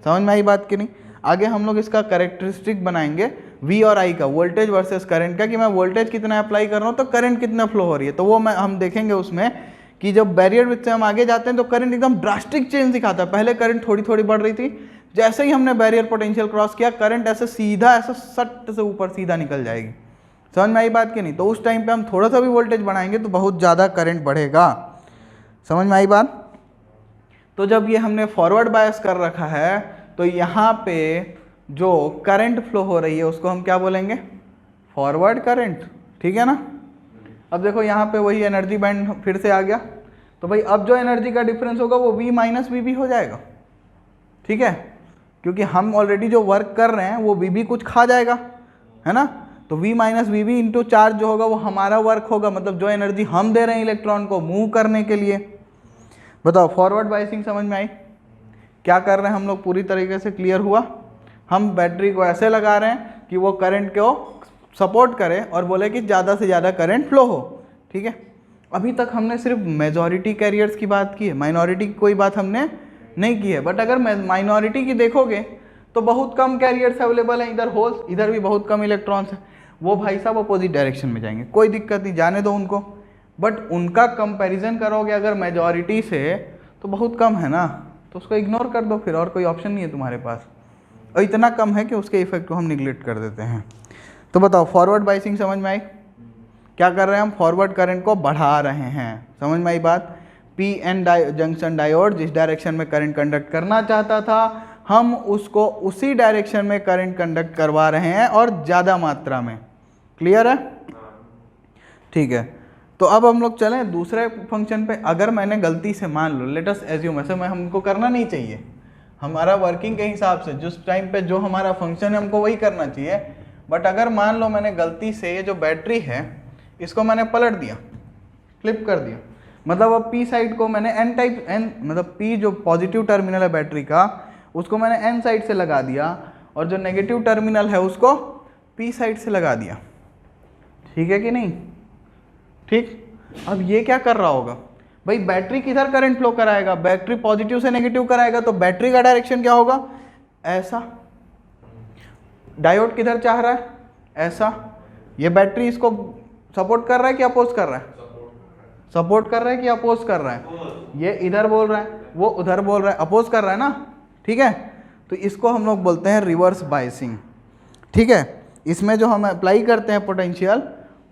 समझ में आई बात कि नहीं। आगे हम लोग इसका कैरेक्टरिस्टिक बनाएंगे V और I का, वोल्टेज वर्सेस करंट का, कि मैं वोल्टेज कितना अप्लाई कर रहा हूँ तो करंट कितना फ्लो हो रही है। तो वो हम देखेंगे उसमें कि जब बैरियर विड्थ से हम आगे जाते हैं तो करंट एकदम ड्रास्टिक चेंज दिखाता है। पहले करंट थोड़ी थोड़ी बढ़ रही थी, जैसे ही हमने बैरियर पोटेंशियल क्रॉस किया करंट ऐसे सीधा ऐसा सट से ऊपर सीधा निकल जाएगी। समझ में आई बात कि नहीं? तो उस टाइम पे हम थोड़ा सा भी वोल्टेज बढ़ाएंगे तो बहुत ज़्यादा करंट बढ़ेगा। समझ में आई बात? तो जब ये हमने फॉरवर्ड बायस कर रखा है तो यहाँ पे जो करंट फ्लो हो रही है उसको हम क्या बोलेंगे? Forward current. ठीक है ना? अब देखो यहाँ पे वही एनर्जी बैंड फिर से आ गया, तो भाई अब जो एनर्जी का डिफरेंस होगा वो V माइनस वी हो जाएगा। ठीक है, क्योंकि हम ऑलरेडी जो वर्क कर रहे हैं वो VB कुछ खा जाएगा, है ना? तो V minus V into charge जो होगा वो हमारा वर्क होगा, मतलब जो एनर्जी हम दे रहे हैं इलेक्ट्रॉन को मूव करने के लिए। बताओ फॉरवर्ड बायसिंग समझ में आई? क्या कर रहे हैं हम लोग? पूरी तरीके से क्लियर हुआ? हम बैटरी को ऐसे लगा रहे हैं कि वो करंट को सपोर्ट करे और बोले कि ज़्यादा से ज़्यादा करंट फ्लो हो। ठीक है, अभी तक हमने सिर्फ मेजॉरिटी कैरियर्स की बात की है, माइनॉरिटी की कोई बात हमने नहीं की है। बट अगर माइनॉरिटी की देखोगे तो बहुत कम कैरियर्स अवेलेबल हैं, इधर होल्स, इधर भी बहुत कम इलेक्ट्रॉन्स हैं। वो भाई साहब अपोजिट डायरेक्शन में जाएंगे, कोई दिक्कत नहीं, जाने दो उनको। बट उनका कंपैरिजन करोगे अगर मेजॉरिटी से तो बहुत कम है ना, तो उसको इग्नोर कर दो, फिर और कोई ऑप्शन नहीं है तुम्हारे पास। और इतना कम है कि उसके इफेक्ट को हम निगलेक्ट कर देते हैं। तो बताओ फॉरवर्ड बायसिंग समझ में आई? क्या कर रहे हैं हम? फॉरवर्ड करंट को बढ़ा रहे हैं। समझ में आई बात? PN जंक्शन डायोड जिस डायरेक्शन में करंट कंडक्ट करना चाहता था हम उसको उसी डायरेक्शन में करंट कंडक्ट करवा रहे हैं और ज़्यादा मात्रा में। क्लियर है? ठीक है, तो अब हम लोग चलें दूसरे फंक्शन पे। अगर मैंने गलती से मान लो, लेट अस एज्यूम, ऐसे में हमको करना नहीं चाहिए, हमारा वर्किंग के हिसाब से जिस टाइम पे जो हमारा फंक्शन है हमको वही करना चाहिए। बट अगर मान लो मैंने गलती से ये जो बैटरी है इसको मैंने पलट दिया, फ्लिप कर दिया, मतलब अब P साइड को मैंने N मतलब P जो पॉजिटिव टर्मिनल है बैटरी का उसको मैंने N साइड से लगा दिया और जो नेगेटिव टर्मिनल है उसको P साइड से लगा दिया। ठीक है कि नहीं? ठीक, अब ये क्या कर रहा होगा भाई? बैटरी किधर करंट फ्लो कराएगा? बैटरी पॉजिटिव से नेगेटिव कराएगा, तो बैटरी का डायरेक्शन क्या होगा? ऐसा। डायोड किधर चाह रहा है? ऐसा। ये बैटरी इसको सपोर्ट कर रहा है कि अपोज कर रहा है? सपोर्ट कर रहा है कि अपोज कर रहा है? ये इधर बोल रहा है, वो उधर बोल रहा है, अपोज कर रहा है ना। ठीक है, तो इसको हम लोग बोलते हैं रिवर्स बायसिंग। ठीक है, इसमें जो हम अप्लाई करते हैं पोटेंशियल,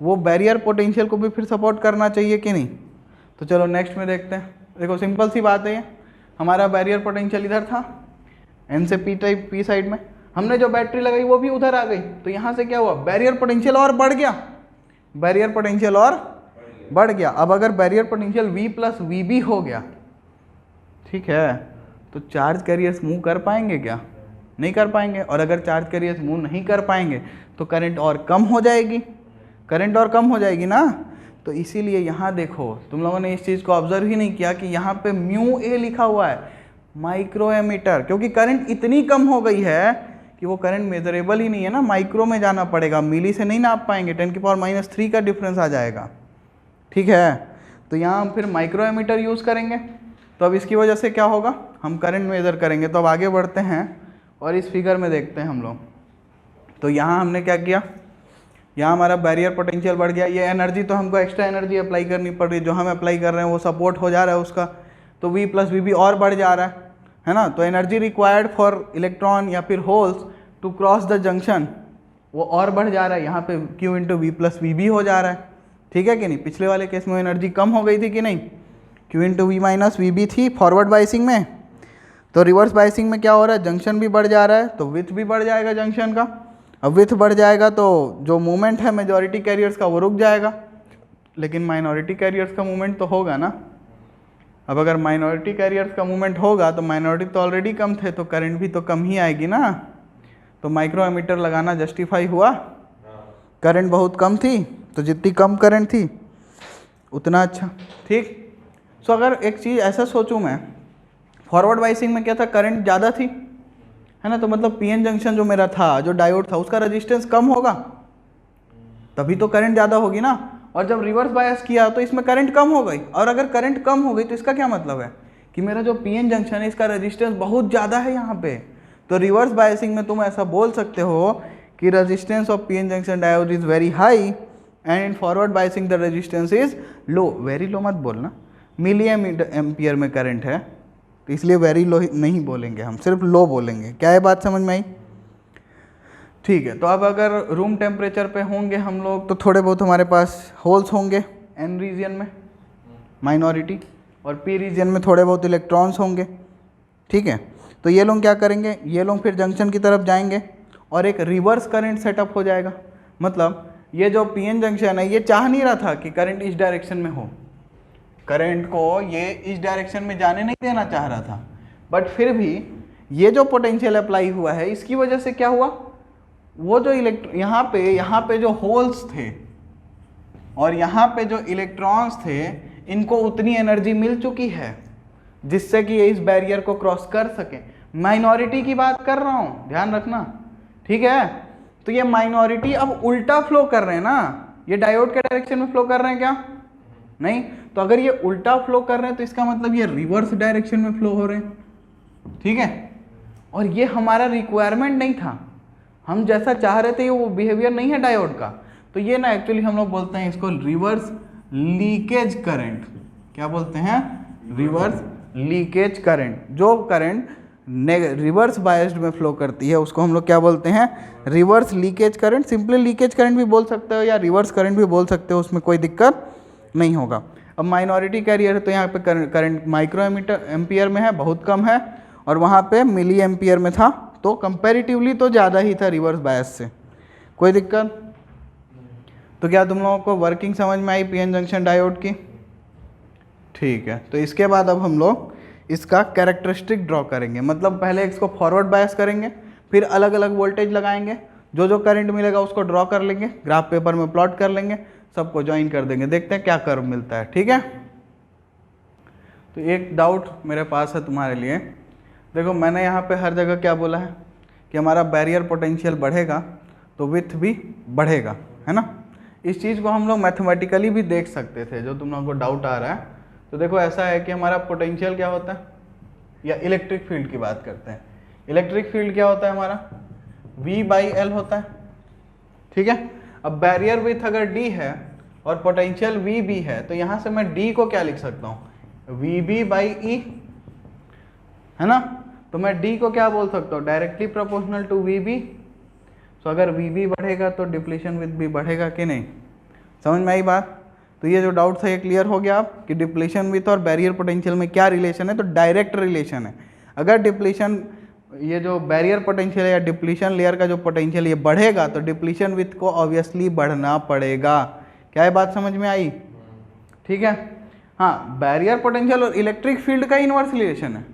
वो बैरियर पोटेंशियल को भी फिर सपोर्ट करना चाहिए कि नहीं? तो चलो नेक्स्ट में देखते हैं। देखो सिंपल सी बात है, ये हमारा बैरियर पोटेंशियल इधर था, N से P साइड में, हमने जो बैटरी लगाई वो भी उधर आ गई, तो यहाँ से क्या हुआ? बैरियर पोटेंशियल और बढ़ गया, बैरियर पोटेंशियल और बढ़ गया। अब अगर barrier potential V plus VB हो गया, ठीक है, तो चार्ज कैरियर्स मूव कर पाएंगे क्या? नहीं कर पाएंगे। और अगर चार्ज कैरियर्स मूव नहीं कर पाएंगे तो करंट और कम हो जाएगी, करंट और कम हो जाएगी ना। तो इसीलिए यहाँ देखो, तुम लोगों ने इस चीज़ को ऑब्जर्व ही नहीं किया कि यहाँ पे म्यू ए लिखा हुआ है, माइक्रो एमीटर, क्योंकि करंट इतनी कम हो गई है कि वो करंट मेजरेबल ही नहीं है ना, माइक्रो में जाना पड़ेगा, मिली से नहीं नाप पाएंगे, 10⁻³ का डिफरेंस आ जाएगा। ठीक है, तो यहाँ हम फिर माइक्रो एमीटर यूज़ करेंगे। तो अब इसकी वजह से क्या होगा? हम करंट मेज़र करेंगे। तो अब आगे बढ़ते हैं और इस फिगर में देखते हैं हम लोग। तो यहाँ हमने क्या किया? यहाँ हमारा बैरियर पोटेंशियल बढ़ गया। ये एनर्जी तो हमको एक्स्ट्रा एनर्जी अप्लाई करनी पड़ रही है, जो हम अप्लाई कर रहे हैं वो सपोर्ट हो जा रहा है उसका, तो V प्लस VB और बढ़ जा रहा है ना। तो एनर्जी रिक्वायर्ड फॉर इलेक्ट्रॉन या फिर holes to cross the junction वो और बढ़ जा रहा है, यहाँ पे Q into V plus VB हो जा रहा है। ठीक है कि नहीं? पिछले वाले केस में एनर्जी कम हो गई थी कि नहीं? Q into V minus VB थी फॉरवर्ड बायसिंग में। तो रिवर्स बायसिंग में क्या हो रहा है? जंक्शन भी बढ़ जा रहा है, तो विथ भी बढ़ जाएगा जंक्शन का। अब विथ बढ़ जाएगा तो जो मूवमेंट है मेजॉरिटी कैरियर्स का वो रुक जाएगा, लेकिन माइनॉरिटी कैरियर्स का मूवमेंट तो होगा ना। अब अगर माइनॉरिटी कैरियर्स का मूवमेंट होगा तो माइनॉरिटी तो ऑलरेडी कम थे, तो करंट भी तो कम ही आएगी ना। तो माइक्रो एमीटर लगाना जस्टिफाई हुआ। करंट बहुत कम थी, तो जितनी कम करंट थी उतना अच्छा। ठीक, सो अगर एक चीज़ ऐसा सोचूं मैं, फॉरवर्ड बायसिंग में क्या था? करंट ज़्यादा थी, है ना, तो मतलब PN जंक्शन जो मेरा था, जो डायोड था, उसका रेजिस्टेंस कम होगा, तभी तो करंट ज़्यादा होगी ना। और जब रिवर्स बायस किया तो इसमें करंट कम हो गई, और अगर करंट कम हो गई तो इसका क्या मतलब है कि मेरा जो PN जंक्शन है इसका रेजिस्टेंस बहुत ज़्यादा है यहाँ पे, तो रिवर्स बायसिंग में तुम ऐसा बोल सकते हो कि resistance of PN junction diode is very high and in forward biasing the resistance is low. Very low मत बोलना, मिली एम्पियर में करंट है तो इसलिए वेरी लो नहीं बोलेंगे, हम सिर्फ लो बोलेंगे। क्या ये बात समझ में आई? ठीक है, तो अब अगर रूम टेम्परेचर पे होंगे हम लोग तो थोड़े बहुत हमारे पास होल्स होंगे एन रीजन में माइनॉरिटी, और पी रीजन में थोड़े बहुत इलेक्ट्रॉन्स होंगे। ठीक है, तो ये लोग क्या करेंगे, ये लोग फिर जंक्शन की तरफ जाएंगे और एक रिवर्स करंट सेटअप हो जाएगा। मतलब ये जो पीएन जंक्शन है ये चाह नहीं रहा था कि करंट इस डायरेक्शन में हो, करंट को ये इस डायरेक्शन में जाने नहीं देना चाह रहा था, बट फिर भी ये जो पोटेंशियल अप्लाई हुआ है इसकी वजह से क्या हुआ, वो जो यहाँ पे जो होल्स थे और यहाँ पे जो इलेक्ट्रॉन्स थे इनको उतनी एनर्जी मिल चुकी है जिससे कि ये इस बैरियर को क्रॉस कर सके। माइनॉरिटी की बात कर रहा हूँ, ध्यान रखना, ठीक है। तो ये माइनॉरिटी अब उल्टा फ्लो कर रहे हैं ना, ये डायोड के डायरेक्शन में फ्लो कर रहे हैं क्या? नहीं। तो अगर ये उल्टा फ्लो कर रहे हैं तो इसका मतलब ये रिवर्स डायरेक्शन में फ्लो हो रहे हैं, ठीक है। और ये हमारा रिक्वायरमेंट नहीं था, हम जैसा चाह रहे थे वो बिहेवियर नहीं है डायोड का। तो ये ना एक्चुअली हम लोग बोलते हैं इसको रिवर्स लीकेज करंट। क्या बोलते हैं? Reverse leakage current. जो करंट रिवर्स बायस्ड में फ्लो करती है उसको हम लोग क्या बोलते हैं? Reverse leakage current. Simply leakage current भी बोल सकते हो या रिवर्स करंट भी बोल सकते हो, उसमें कोई दिक्कत नहीं होगा। अब माइनॉरिटी कैरियर है तो यहाँ पे करंट माइक्रो एम्पियर में है, बहुत कम है, और वहाँ पे मिली एम्पियर में था, तो कंपैरेटिवली तो ज़्यादा ही था रिवर्स बायस से। कोई दिक्कत? तो क्या तुम लोगों को वर्किंग समझ में आई पीएन जंक्शन डायोड की? ठीक है, तो इसके बाद अब हम लोग इसका कैरेक्टरिस्टिक ड्रॉ करेंगे। मतलब पहले इसको फॉरवर्ड बायस करेंगे, फिर अलग अलग वोल्टेज लगाएंगे, जो जो करंट मिलेगा उसको ड्रॉ कर लेंगे, ग्राफ पेपर में प्लॉट कर लेंगे, सबको ज्वाइन कर देंगे, देखते हैं क्या कर्व मिलता है। ठीक है, तो एक डाउट मेरे पास है तुम्हारे लिए। देखो मैंने यहाँ पे हर जगह क्या बोला है कि हमारा बैरियर पोटेंशियल बढ़ेगा तो विड्थ भी बढ़ेगा, है ना। इस चीज़ को हम लोग मैथमेटिकली भी देख सकते थे, जो तुम लोगों को डाउट आ रहा है। तो देखो ऐसा है कि हमारा पोटेंशियल क्या होता है, या इलेक्ट्रिक फील्ड की बात करते हैं। इलेक्ट्रिक फील्ड क्या होता है हमारा? V/L होता है, ठीक है। अब बैरियर विथ अगर D है और पोटेंशियल VB है तो यहाँ से मैं D को क्या लिख सकता हूँ? VB/E, है ना। तो मैं D को क्या बोल सकता हूँ? Directly proportional to VB। तो अगर VB बढ़ेगा तो डिप्लीशन विथ भी बढ़ेगा कि नहीं? समझ में आई बात? तो ये जो डाउट था ये क्लियर हो गया आप कि डिप्लीशन विथ और बैरियर पोटेंशियल में क्या रिलेशन है? तो डायरेक्ट रिलेशन है। अगर डिप्लीशन, ये जो बैरियर पोटेंशियल या डिप्लीशन लेयर का जो पोटेंशियल ये बढ़ेगा तो डिप्लीशन विथ को ऑब्वियसली बढ़ना पड़ेगा। क्या ये बात समझ में आई? ठीक है। हाँ, बैरियर पोटेंशियल और इलेक्ट्रिक फील्ड का इनवर्स रिलेशन है।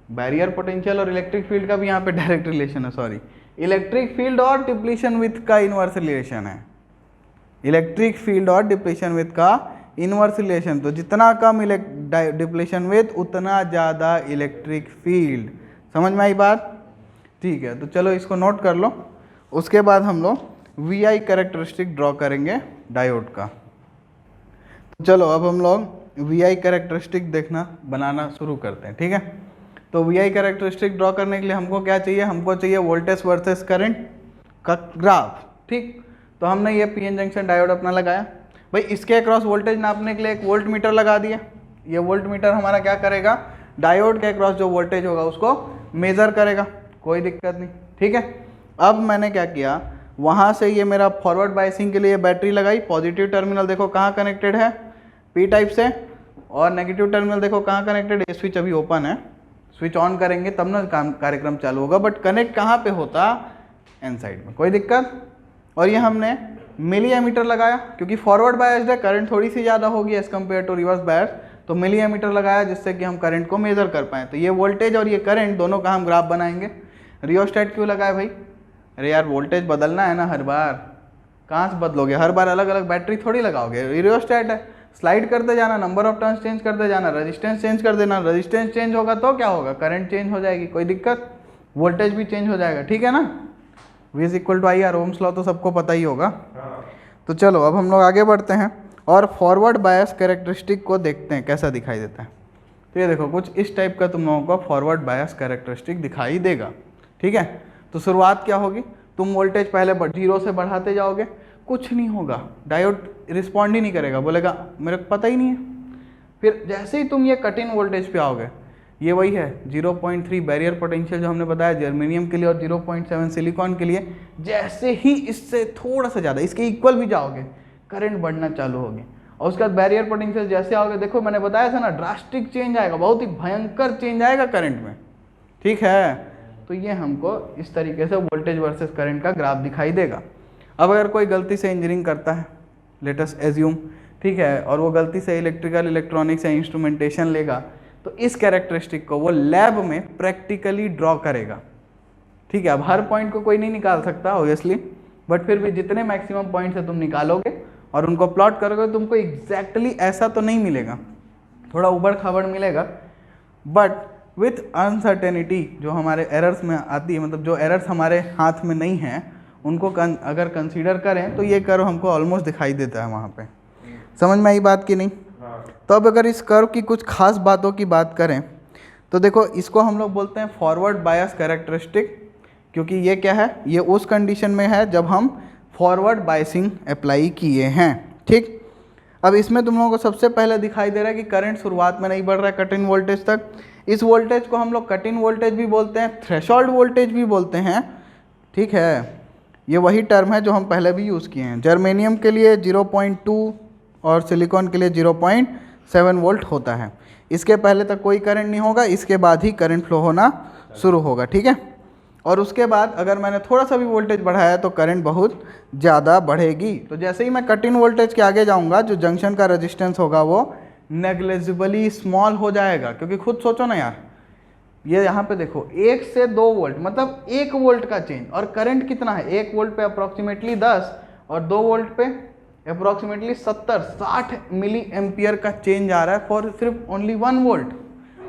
बैरियर पोटेंशियल और इलेक्ट्रिक फील्ड का भी यहाँ पे डायरेक्ट रिलेशन है, सॉरी। इलेक्ट्रिक फील्ड और डिप्लीशन विथ का इनवर्स रिलेशन है। इलेक्ट्रिक फील्ड और डिप्लीशन विथ का इनवर्स रिलेशन। तो जितना कम डिप्लीशन विथ उतना ज़्यादा इलेक्ट्रिक फील्ड। समझ में आई बात? ठीक है, तो चलो इसको नोट कर लो। उसके बाद हम लोग VI कैरेक्टरिस्टिक ड्रॉ करेंगे डायोड का। तो चलो अब हम लोग VI कैरेक्टरिस्टिक बनाना शुरू करते हैं, ठीक है। तो VI कैरेक्टरिस्टिक ड्रॉ करने के लिए हमको क्या चाहिए? हमको चाहिए वोल्टेज वर्सेस करंट का ग्राफ, ठीक। तो हमने ये पीएन जंक्शन डायोड अपना लगाया भाई, इसके अक्रॉस वोल्टेज नापने के लिए एक वोल्ट मीटर लगा दिया। ये वोल्ट मीटर हमारा क्या करेगा? डायोड के अक्रॉस जो वोल्टेज होगा उसको मेज़र करेगा, कोई दिक्कत नहीं, ठीक है। अब मैंने क्या किया, वहाँ से ये मेरा फॉरवर्ड बायसिंग के लिए बैटरी लगाई। पॉजिटिव टर्मिनल देखो कहाँ कनेक्टेड है? P टाइप से। और नेगेटिव टर्मिनल देखो कहाँ कनेक्टेड है? ये स्विच अभी ओपन है, स्विच ऑन करेंगे तब ना कार्यक्रम चालू होगा, बट कनेक्ट कहाँ पे होता? एन साइड में, कोई दिक्कत। और ये हमने मिली एमीटर लगाया, क्योंकि फॉरवर्ड बायस्ड है, करंट थोड़ी सी ज़्यादा होगी as compare to reverse bias, तो मिली एमीटर लगाया जिससे कि हम करंट को मेजर कर पाएँ। तो ये वोल्टेज और ये करंट दोनों का हम ग्राफ बनाएंगे। रियोस्टेट क्यों लगाया भाई? अरे यार वोल्टेज बदलना है ना हर बार, कहाँ से बदलोगे? हर बार अलग अलग बैटरी थोड़ी लगाओगे। रियोस्टेट है, स्लाइड करते जाना, नंबर ऑफ टर्न्स चेंज करते जाना, रेजिस्टेंस चेंज कर देना। रेजिस्टेंस चेंज होगा तो क्या होगा? करंट चेंज हो जाएगी, कोई दिक्कत। वोल्टेज भी चेंज हो जाएगा, ठीक है ना। V is equal to IR, Ohm's law तो सबको पता ही होगा। तो चलो अब हम लोग आगे बढ़ते हैं और फॉरवर्ड बायस कैरेक्टरिस्टिक को देखते हैं कैसा दिखाई देता है। तो ये देखो कुछ इस टाइप का तुम लोगों को फॉरवर्ड बायस कैरेक्टरिस्टिक दिखाई देगा, ठीक है। तो शुरुआत क्या होगी, तुम वोल्टेज पहले 0 से बढ़ाते जाओगे, कुछ नहीं होगा, डायोड रिस्पॉन्ड ही नहीं करेगा, बोलेगा मेरे को पता ही नहीं है। फिर जैसे ही तुम ये कट इन वोल्टेज पे आओगे, ये वही है 0.3 बैरियर पोटेंशियल जो हमने बताया जर्मेनियम के लिए और 0.7 सिलिकॉन के लिए, जैसे ही इससे थोड़ा सा ज़्यादा इसके इक्वल भी जाओगे करंट बढ़ना चालू होगी। और उसके बाद बैरियर पोटेंशियल जैसे आओगे, देखो मैंने बताया था ना, ड्रास्टिक चेंज आएगा, बहुत ही भयंकर चेंज आएगा करंट में, ठीक है। तो ये हमको इस तरीके से वोल्टेज वर्सेस करंट का ग्राफ दिखाई देगा। अब अगर कोई गलती से इंजीनियरिंग करता है, लेट अस एज्यूम, ठीक है, और वो गलती से इलेक्ट्रिकल इलेक्ट्रॉनिक्स या इंस्ट्रूमेंटेशन लेगा, तो इस कैरेक्टरिस्टिक को वो लैब में प्रैक्टिकली ड्रॉ करेगा, ठीक है। अब हर पॉइंट को कोई नहीं निकाल सकता ऑब्वियसली, बट फिर भी जितने मैक्सिमम पॉइंट से तुम निकालोगे और उनको प्लॉट करोगे, तुमको एग्जैक्टली ऐसा तो नहीं मिलेगा, थोड़ा उबड़ खाबड़ मिलेगा, बट विथ अनसर्टेनिटी जो हमारे एरर्स में आती है, मतलब जो एरर्स हमारे हाथ में नहीं हैं उनको अगर कंसीडर करें तो ये कर्व हमको ऑलमोस्ट दिखाई देता है वहाँ पे। समझ में आई बात कि नहीं? तो अब अगर इस कर्व की कुछ खास बातों की बात करें तो देखो, इसको हम लोग बोलते हैं फॉरवर्ड बायस कैरेक्टरिस्टिक, क्योंकि ये क्या है, ये उस कंडीशन में है जब हम फॉरवर्ड बायसिंग अप्लाई किए हैं, ठीक। अब इसमें तुम लोगों को सबसे पहले दिखाई दे रहा है कि करंट शुरुआत में नहीं बढ़ रहा है कट इन वोल्टेज तक। इस वोल्टेज को हम लोग कट इन वोल्टेज भी बोलते हैं, थ्रेशोल्ड वोल्टेज भी बोलते हैं, ठीक है। ये वही टर्म है जो हम पहले भी यूज़ किए हैं। जर्मेनियम के लिए 0.2 और सिलिकॉन के लिए 0.7 वोल्ट होता है। इसके पहले तक कोई करंट नहीं होगा, इसके बाद ही करंट फ्लो होना शुरू होगा, ठीक है। और उसके बाद अगर मैंने थोड़ा सा भी वोल्टेज बढ़ाया तो करंट बहुत ज़्यादा बढ़ेगी। तो जैसे ही मैं कट इन वोल्टेज के आगे जाऊंगा, जो जंक्शन का रेजिस्टेंस होगा वो नेग्लिजिबली स्मॉल हो जाएगा, क्योंकि खुद सोचो ना यार, ये यहाँ पे देखो 1 से 2 वोल्ट मतलब 1 वोल्ट का चेंज, और करंट कितना है, 1 वोल्ट पे अप्रॉक्सीमेटली 10 और 2 वोल्ट पे अप्रॉक्सीमेटली 70-60 मिली एम्पियर का चेंज आ रहा है फॉर सिर्फ ओनली 1 वोल्ट।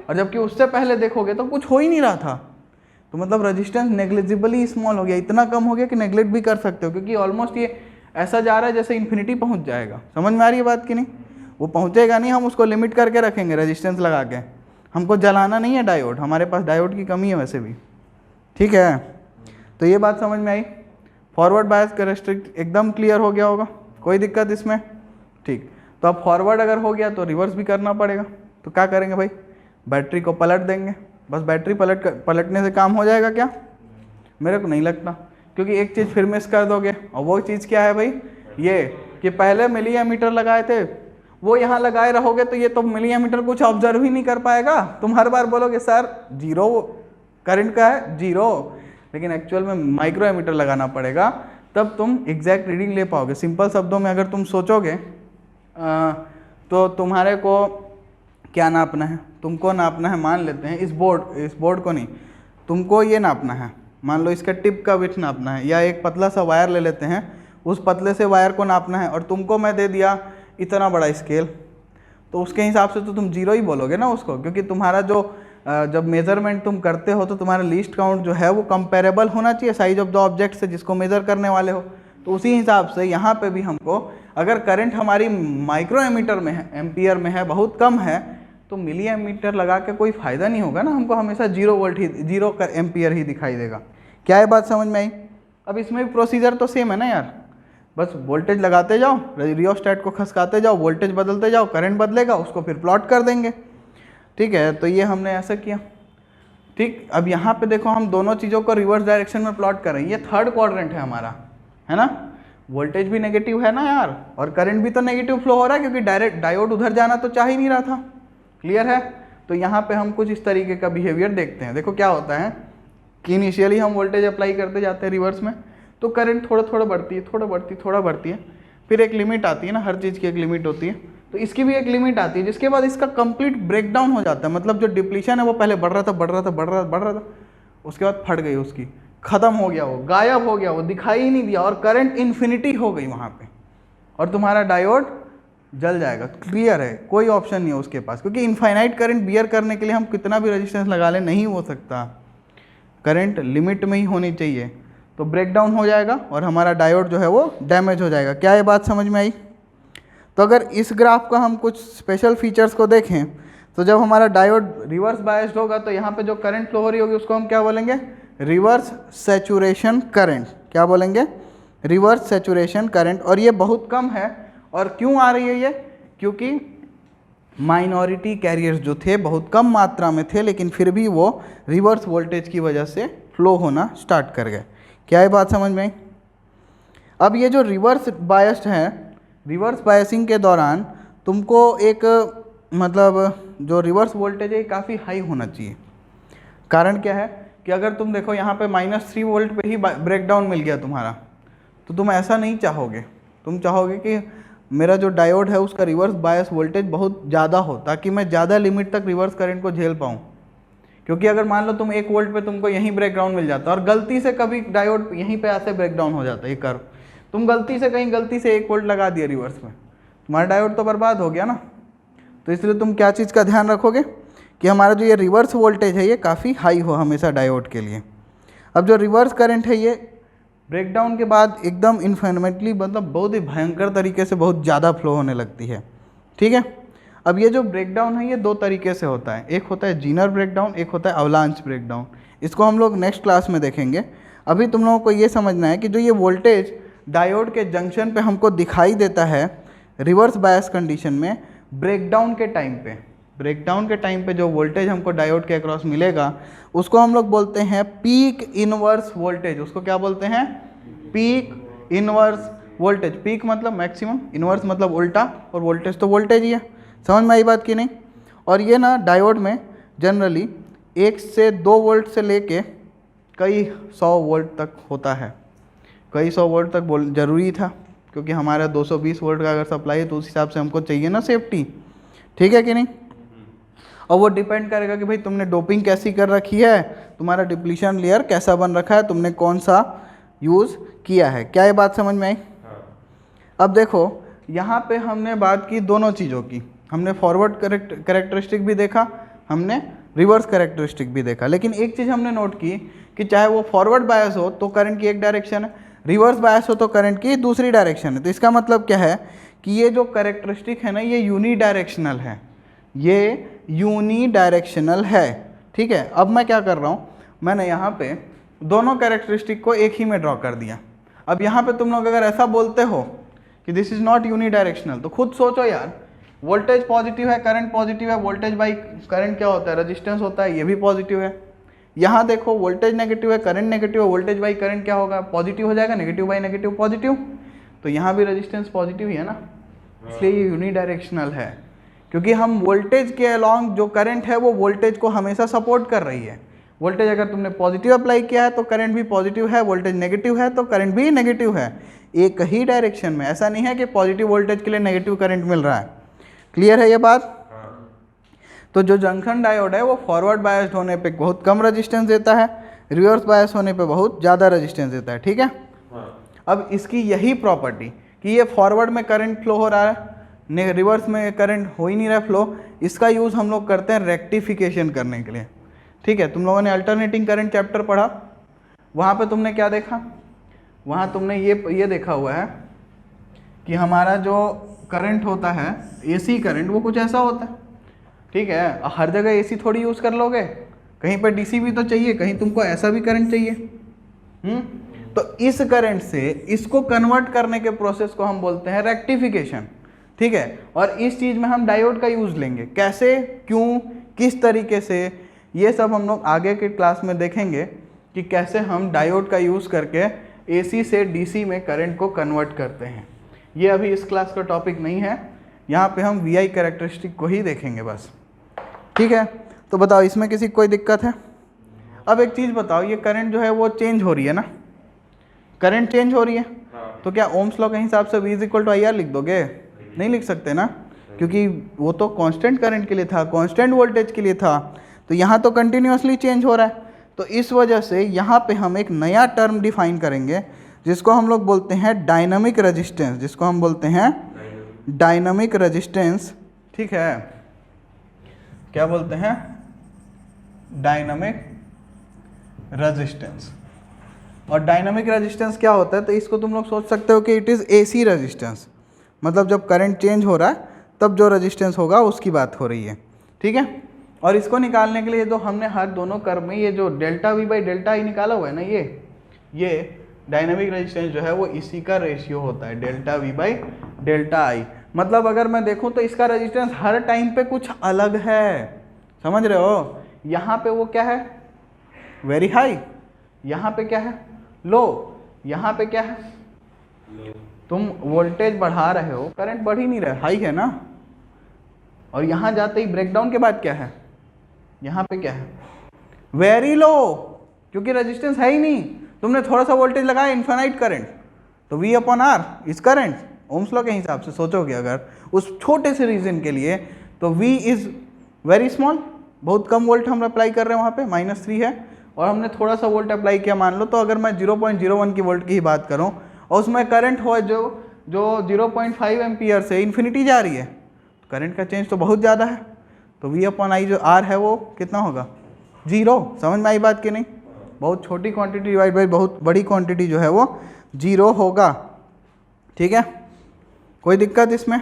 और जबकि उससे पहले देखोगे तो कुछ हो ही नहीं रहा था। तो मतलब रेजिस्टेंस नेग्लिजिबली स्मॉल हो गया, इतना कम हो गया कि नेग्लेक्ट भी कर सकते हो, क्योंकि ऑलमोस्ट ये ऐसा जा रहा है जैसे इन्फिनिटी पहुंच जाएगा। समझ में आ रही है बात कि नहीं? वो पहुंचेगा नहीं, हम उसको लिमिट करके रखेंगे रेजिस्टेंस लगा के। हमको जलाना नहीं है डायोड, हमारे पास डायोड की कमी है वैसे भी, ठीक है। तो ये बात समझ में आई। फॉरवर्ड बायस कैरेक्टरिस्टिक एकदम क्लियर हो गया होगा, कोई दिक्कत इसमें? ठीक। तो अब फॉरवर्ड अगर हो गया तो रिवर्स भी करना पड़ेगा। तो क्या करेंगे भाई, बैटरी को पलट देंगे, बस बैटरी पलटने से काम हो जाएगा क्या? मेरे को नहीं लगता, क्योंकि एक चीज़ फिर मिस कर दोगे, और वो चीज़ क्या है भाई, ये कि पहले मिली एमीटर लगाए थे वो यहाँ लगाए रहोगे तो ये तो मिली एमीटर कुछ ऑब्जर्व ही नहीं कर पाएगा। तुम हर बार बोलोगे सर 0 करंट का है 0, लेकिन एक्चुअल में माइक्रो एमीटर लगाना पड़ेगा, तब तुम एग्जैक्ट रीडिंग ले पाओगे। सिंपल शब्दों में अगर तुम सोचोगे तो तुम्हारे को क्या नापना है, तुमको नापना है, मान लेते हैं इस बोर्ड को नहीं, तुमको ये नापना है, मान लो इसका टिप का विड्थ नापना है, या एक पतला सा वायर ले लेते हैं, उस पतले से वायर को नापना है, और तुमको मैं दे दिया इतना बड़ा स्केल, तो उसके हिसाब से तो तुम 0 ही बोलोगे ना उसको, क्योंकि तुम्हारा जो जब मेज़रमेंट तुम करते हो तो तुम्हारा लीस्ट काउंट जो है वो कंपेरेबल होना चाहिए साइज ऑफ द ऑब्जेक्ट से जिसको मेज़र करने वाले हो। तो उसी हिसाब से यहाँ पे भी हमको, अगर करंट हमारी माइक्रो एमीटर में है, एम्पियर में है, बहुत कम है, तो मिली एमीटर लगा के कोई फ़ायदा नहीं होगा ना, हमको हमेशा 0 वोल्ट ही 0 एम्पियर ही दिखाई देगा। क्या ये बात समझ में आई? अब इसमें भी प्रोसीजर तो सेम है ना यार, बस वोल्टेज लगाते जाओ, रियोस्टेट को खसकाते जाओ, वोल्टेज बदलते जाओ, करंट बदलेगा, उसको फिर प्लॉट कर देंगे, ठीक है। तो ये हमने ऐसा किया, ठीक। अब यहाँ पे देखो हम दोनों चीज़ों को रिवर्स डायरेक्शन में प्लॉट कर रहे हैं। ये थर्ड क्वाड्रेंट है हमारा, है ना, वोल्टेज भी नेगेटिव है ना यार, और करंट भी तो नेगेटिव फ्लो हो रहा है, क्योंकि डायरेक्ट डायोड उधर जाना तो चाह ही नहीं रहा था। क्लियर है? तो यहाँ पे हम कुछ इस तरीके का बिहेवियर देखते हैं। देखो क्या होता है कि इनिशियली हम वोल्टेज अप्लाई करते जाते हैं रिवर्स में, तो करंट थोड़ा थोड़ा बढ़ती है, थोड़ा बढ़ती है, फिर एक लिमिट आती है ना, हर चीज़ की एक लिमिट होती है, तो इसकी भी एक लिमिट आती है, जिसके बाद इसका कंप्लीट ब्रेकडाउन हो जाता है। मतलब जो डिप्लीशन है वो पहले बढ़ रहा था, उसके बाद फट गई, उसकी ख़त्म हो गया, वो गायब हो गया, वो दिखाई ही नहीं दिया, और करंट इन्फिनिटी हो गई वहाँ पे, और तुम्हारा डायोड जल जाएगा। क्लियर है? कोई ऑप्शन नहीं है उसके पास, क्योंकि इनफाइनाइट करंट बियर करने के लिए हम कितना भी रेजिस्टेंस लगा लें नहीं हो सकता, करंट लिमिट में ही होनी चाहिए। तो ब्रेकडाउन हो जाएगा और हमारा डायोड जो है वो डैमेज हो जाएगा। क्या ये बात समझ में आई? तो अगर इस ग्राफ का हम कुछ स्पेशल फीचर्स को देखें, तो जब हमारा डायोड रिवर्स बायस्ड होगा तो यहाँ पे जो करंट फ्लो हो रही होगी उसको हम क्या बोलेंगे, रिवर्स सैचुरेशन करंट। क्या बोलेंगे? Reverse saturation current. और ये बहुत कम है। और क्यों आ रही है ये? क्योंकि माइनॉरिटी कैरियर्स जो थे बहुत कम मात्रा में थे, लेकिन फिर भी वो रिवर्स वोल्टेज की वजह से फ्लो होना स्टार्ट कर गए। क्या ये बात समझ में आई? अब ये जो रिवर्स बायस्ड है, रिवर्स बायसिंग के दौरान तुमको एक मतलब जो रिवर्स वोल्टेज है काफ़ी हाई होना चाहिए। कारण क्या है कि अगर तुम देखो यहाँ पे -3 वोल्ट पे ही ब्रेकडाउन मिल गया तुम्हारा, तो तुम ऐसा नहीं चाहोगे। तुम चाहोगे कि मेरा जो डायोड है उसका रिवर्स बायस वोल्टेज बहुत ज़्यादा हो, ताकि मैं ज़्यादा लिमिट तक रिवर्स करंट को झेल पाऊँ। क्योंकि अगर मान लो तुम 1 वोल्ट पे तुमको यहीं ब्रेकडाउन मिल जाता है और गलती से कभी डायोड यहीं पे ऐसे ब्रेकडाउन हो जाता है, ये कर्व, तुम गलती से 1 वोल्ट लगा दिया रिवर्स में, तुम्हारा डायोड तो बर्बाद हो गया ना। तो इसलिए तुम क्या चीज़ का ध्यान रखोगे कि हमारा जो ये रिवर्स वोल्टेज है ये काफ़ी हाई हो हमेशा डायोड के लिए। अब जो रिवर्स करंट है ये ब्रेकडाउन के बाद एकदम इन्फिनिटली, मतलब बहुत ही भयंकर तरीके से बहुत ज़्यादा फ्लो होने लगती है। ठीक है। अब ये जो ब्रेकडाउन है ये 2 तरीके से होता है, एक होता है जीनर ब्रेकडाउन, एक होता है अवलांच ब्रेकडाउन। इसको हम लोग नेक्स्ट क्लास में देखेंगे। अभी तुम लोगों को ये समझना है कि जो ये वोल्टेज डायोड के जंक्शन पे हमको दिखाई देता है रिवर्स बायस कंडीशन में, ब्रेकडाउन के टाइम पे जो वोल्टेज हमको डायोड के अक्रॉस मिलेगा उसको हम लोग बोलते हैं पीक इनवर्स वोल्टेज। उसको क्या बोलते हैं? Peak inverse voltage. पीक मतलब मैक्सिमम, इनवर्स मतलब उल्टा, और वोल्टेज तो वोल्टेज ही है। समझ में आई बात की नहीं? और ये ना डायोड में जनरली 1 से 2 वोल्ट से लेके कई 100 वोल्ट तक होता है। कई 100 वोल्ट तक जरूरी था, क्योंकि हमारा 220 वोल्ट का अगर सप्लाई है तो उस हिसाब से हमको चाहिए ना सेफ्टी। ठीक है कि नहीं? और वो डिपेंड करेगा कि भाई तुमने डोपिंग कैसी कर रखी है, तुम्हारा डिप्लीशन लेयर कैसा बन रखा है, तुमने कौन सा यूज़ किया है। क्या ये बात समझ में आई? अब देखो यहाँ पे हमने बात की दोनों चीज़ों की, हमने फॉरवर्ड कैरेक्टरिस्टिक भी देखा, हमने रिवर्स कैरेक्टरिस्टिक भी देखा। लेकिन एक चीज़ हमने नोट की कि चाहे वो फॉरवर्ड बायस हो तो करंट की एक डायरेक्शन है, रिवर्स बायस हो तो करंट की दूसरी डायरेक्शन है। तो इसका मतलब क्या है कि ये जो कैरेक्टरिस्टिक है ना ये यूनिडायरेक्शनल है, ये यूनिडायरेक्शनल है। ठीक है। अब मैं क्या कर रहा हूँ, मैंने यहाँ पे दोनों कैरेक्टरिस्टिक को एक ही में ड्रॉ कर दिया। अब यहाँ पे तुम लोग अगर ऐसा बोलते हो कि दिस इज़ नॉट यूनिडायरेक्शनल, तो खुद सोचो यार, वोल्टेज पॉजिटिव है, करंट पॉजिटिव है, वोल्टेज बाई करंट क्या होता है? रेजिस्टेंस होता है, ये भी पॉजिटिव है। यहाँ देखो वोल्टेज नेगेटिव है, करंट नेगेटिव है, वोल्टेज बाई करंट क्या होगा? पॉजिटिव हो जाएगा, नेगेटिव बाई नेगेटिव पॉजिटिव। तो यहाँ भी रेजिस्टेंस पॉजिटिव ही है ना, इसलिए ये यूनिडायरेक्शनल है। क्योंकि हम वोल्टेज के अलॉन्ग जो करंट है वो वोल्टेज को हमेशा सपोर्ट कर रही है। वोल्टेज अगर तुमने पॉजिटिव अप्लाई किया है तो करंट भी पॉजिटिव है, वोल्टेज नेगेटिव है तो करंट भी नेगेटिव है, एक ही डायरेक्शन में। ऐसा नहीं है कि पॉजिटिव वोल्टेज के लिए नेगेटिव करंट मिल रहा है। क्लियर है ये बात? तो जो जंक्शन डायोड है वो फॉरवर्ड बायस्ड होने पे बहुत कम रेजिस्टेंस देता है, रिवर्स बायस होने पे बहुत ज़्यादा रेजिस्टेंस देता है। ठीक है। अब इसकी यही प्रॉपर्टी कि ये फॉरवर्ड में करंट फ्लो हो रहा है, रिवर्स में करंट हो ही नहीं रहा फ्लो, इसका यूज़ हम लोग करते हैं रेक्टिफिकेशन करने के लिए। ठीक है। तुम लोगों ने अल्टरनेटिंग करंट चैप्टर पढ़ा, वहाँ पे तुमने क्या देखा? वहाँ तुमने ये देखा हुआ है कि हमारा जो करंट होता है एसी करंट वो कुछ ऐसा होता है। ठीक है। हर जगह एसी थोड़ी यूज़ कर लोगे, कहीं पर डीसी भी तो चाहिए, कहीं तुमको ऐसा भी करंट चाहिए। तो इस करंट से इसको कन्वर्ट करने के प्रोसेस को हम बोलते हैं रेक्टिफिकेशन। ठीक है। और इस चीज़ में हम डायोड का यूज़ लेंगे, कैसे, क्यों, किस तरीके से, ये सब हम लोग आगे के क्लास में देखेंगे कि कैसे हम डायोड का यूज़ करके एसी से डीसी में करंट को कन्वर्ट करते हैं। ये अभी इस क्लास का टॉपिक नहीं है, यहाँ पे हम वीआई कैरेक्टरिस्टिक को ही देखेंगे बस। ठीक है। तो बताओ इसमें किसी को कोई दिक्कत है? अब एक चीज़ बताओ, ये करंट जो है वो चेंज हो रही है ना, करंट चेंज हो रही है, तो क्या ओम्स लॉ के हिसाब से V = IR लिख दोगे? नहीं लिख सकते ना, क्योंकि वो तो कांस्टेंट करंट के लिए था, कांस्टेंट वोल्टेज के लिए था। तो यहाँ तो कंटिन्यूसली चेंज हो रहा है। तो इस वजह से यहाँ पे हम एक नया टर्म डिफाइन करेंगे जिसको हम लोग बोलते हैं डायनामिक रेजिस्टेंस, जिसको हम बोलते हैं डायनामिक रेजिस्टेंस। ठीक है। क्या बोलते हैं? Dynamic resistance. और डायनामिक रेजिस्टेंस क्या होता है? तो इसको तुम लोग सोच सकते हो कि इट इज़ एसी रेजिस्टेंस, मतलब जब करंट चेंज हो रहा है तब जो रेजिस्टेंस होगा उसकी बात हो रही है। ठीक है। और इसको निकालने के लिए जो हमने हर दोनों कर्व में ये जो डेल्टा वी बाई डेल्टा आई निकाला हुआ है ना, ये डायनामिक रेजिस्टेंस जो है वो इसी का रेशियो होता है, डेल्टा वी बाई डेल्टा आई। मतलब अगर मैं देखूं तो इसका रेजिस्टेंस हर टाइम पे कुछ अलग है, समझ रहे हो। यहाँ पे वो क्या है, वेरी हाई, यहाँ पे क्या है, लो, यहाँ पे क्या है, तुम वोल्टेज बढ़ा रहे हो, करंट बढ़ ही नहीं रहा है, हाई है ना। और यहाँ जाते ही ब्रेकडाउन के बाद क्या है, यहाँ पे क्या है, वेरी लो, क्योंकि रेजिस्टेंस है ही नहीं। तुमने थोड़ा सा वोल्टेज लगाया, इन्फिनाइट करंट, तो V upon R is current, Ohm's law के हिसाब से सोचोगे अगर उस छोटे से रीजन के लिए, तो V इज वेरी स्मॉल, बहुत कम वोल्ट हम अप्लाई कर रहे हैं, वहाँ पे -3 है, और हमने थोड़ा सा वोल्ट अप्लाई किया मान लो। तो अगर मैं 0.01 की वोल्ट की ही बात करूँ और उसमें करंट हो जो 0.5 एम्पियर से इन्फिनिटी जा रही है, तो करंट का चेंज तो बहुत ज़्यादा है। तो V अपॉन I जो R है वो कितना होगा, 0। समझ में आई बात कि नहीं। बहुत छोटी क्वांटिटी डिवाइड बाई बहुत बड़ी क्वांटिटी जो है वो 0 होगा, ठीक है, कोई दिक्कत इसमें।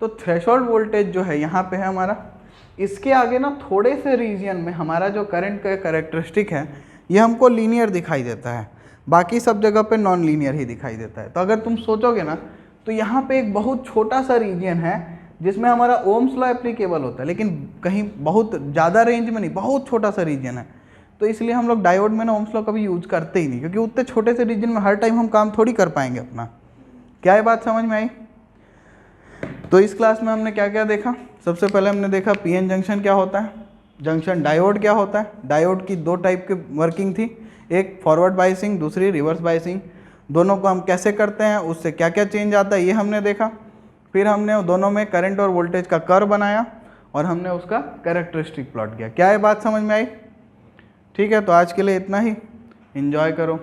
तो थ्रेशोल्ड वोल्टेज जो है यहाँ पे है हमारा, इसके आगे ना थोड़े से रीजन में हमारा जो करंट का कैरेक्टरिस्टिक है ये हमको लीनियर दिखाई देता है, बाकी सब जगह पे नॉन लीनियर ही दिखाई देता है। तो अगर तुम सोचोगे ना तो यहाँ पे एक बहुत छोटा सा रीजन है जिसमें हमारा ओम्स लॉ एप्लीकेबल होता है, लेकिन कहीं बहुत ज़्यादा रेंज में नहीं, बहुत छोटा सा रीजन है। तो इसलिए हम लोग डायोड में ना ओम्स लॉ कभी यूज करते ही नहीं, क्योंकि उतने छोटे से रीजन में हर टाइम हम काम थोड़ी कर पाएंगे अपना। क्या ये बात समझ में आई। तो इस क्लास में हमने क्या क्या देखा, सबसे पहले हमने देखा पीएन जंक्शन क्या होता है, जंक्शन डायोड क्या होता है। डायोड की 2 टाइप की वर्किंग थी, एक फॉरवर्ड बाइसिंग, दूसरी रिवर्स बाइसिंग। दोनों को हम कैसे करते हैं, उससे क्या क्या चेंज आता है ये हमने देखा। फिर हमने दोनों में करंट और वोल्टेज का कर्व बनाया और हमने उसका कैरेक्टरिस्टिक प्लॉट किया। क्या ये बात समझ में आई। ठीक है, तो आज के लिए इतना ही, एंजॉय करो।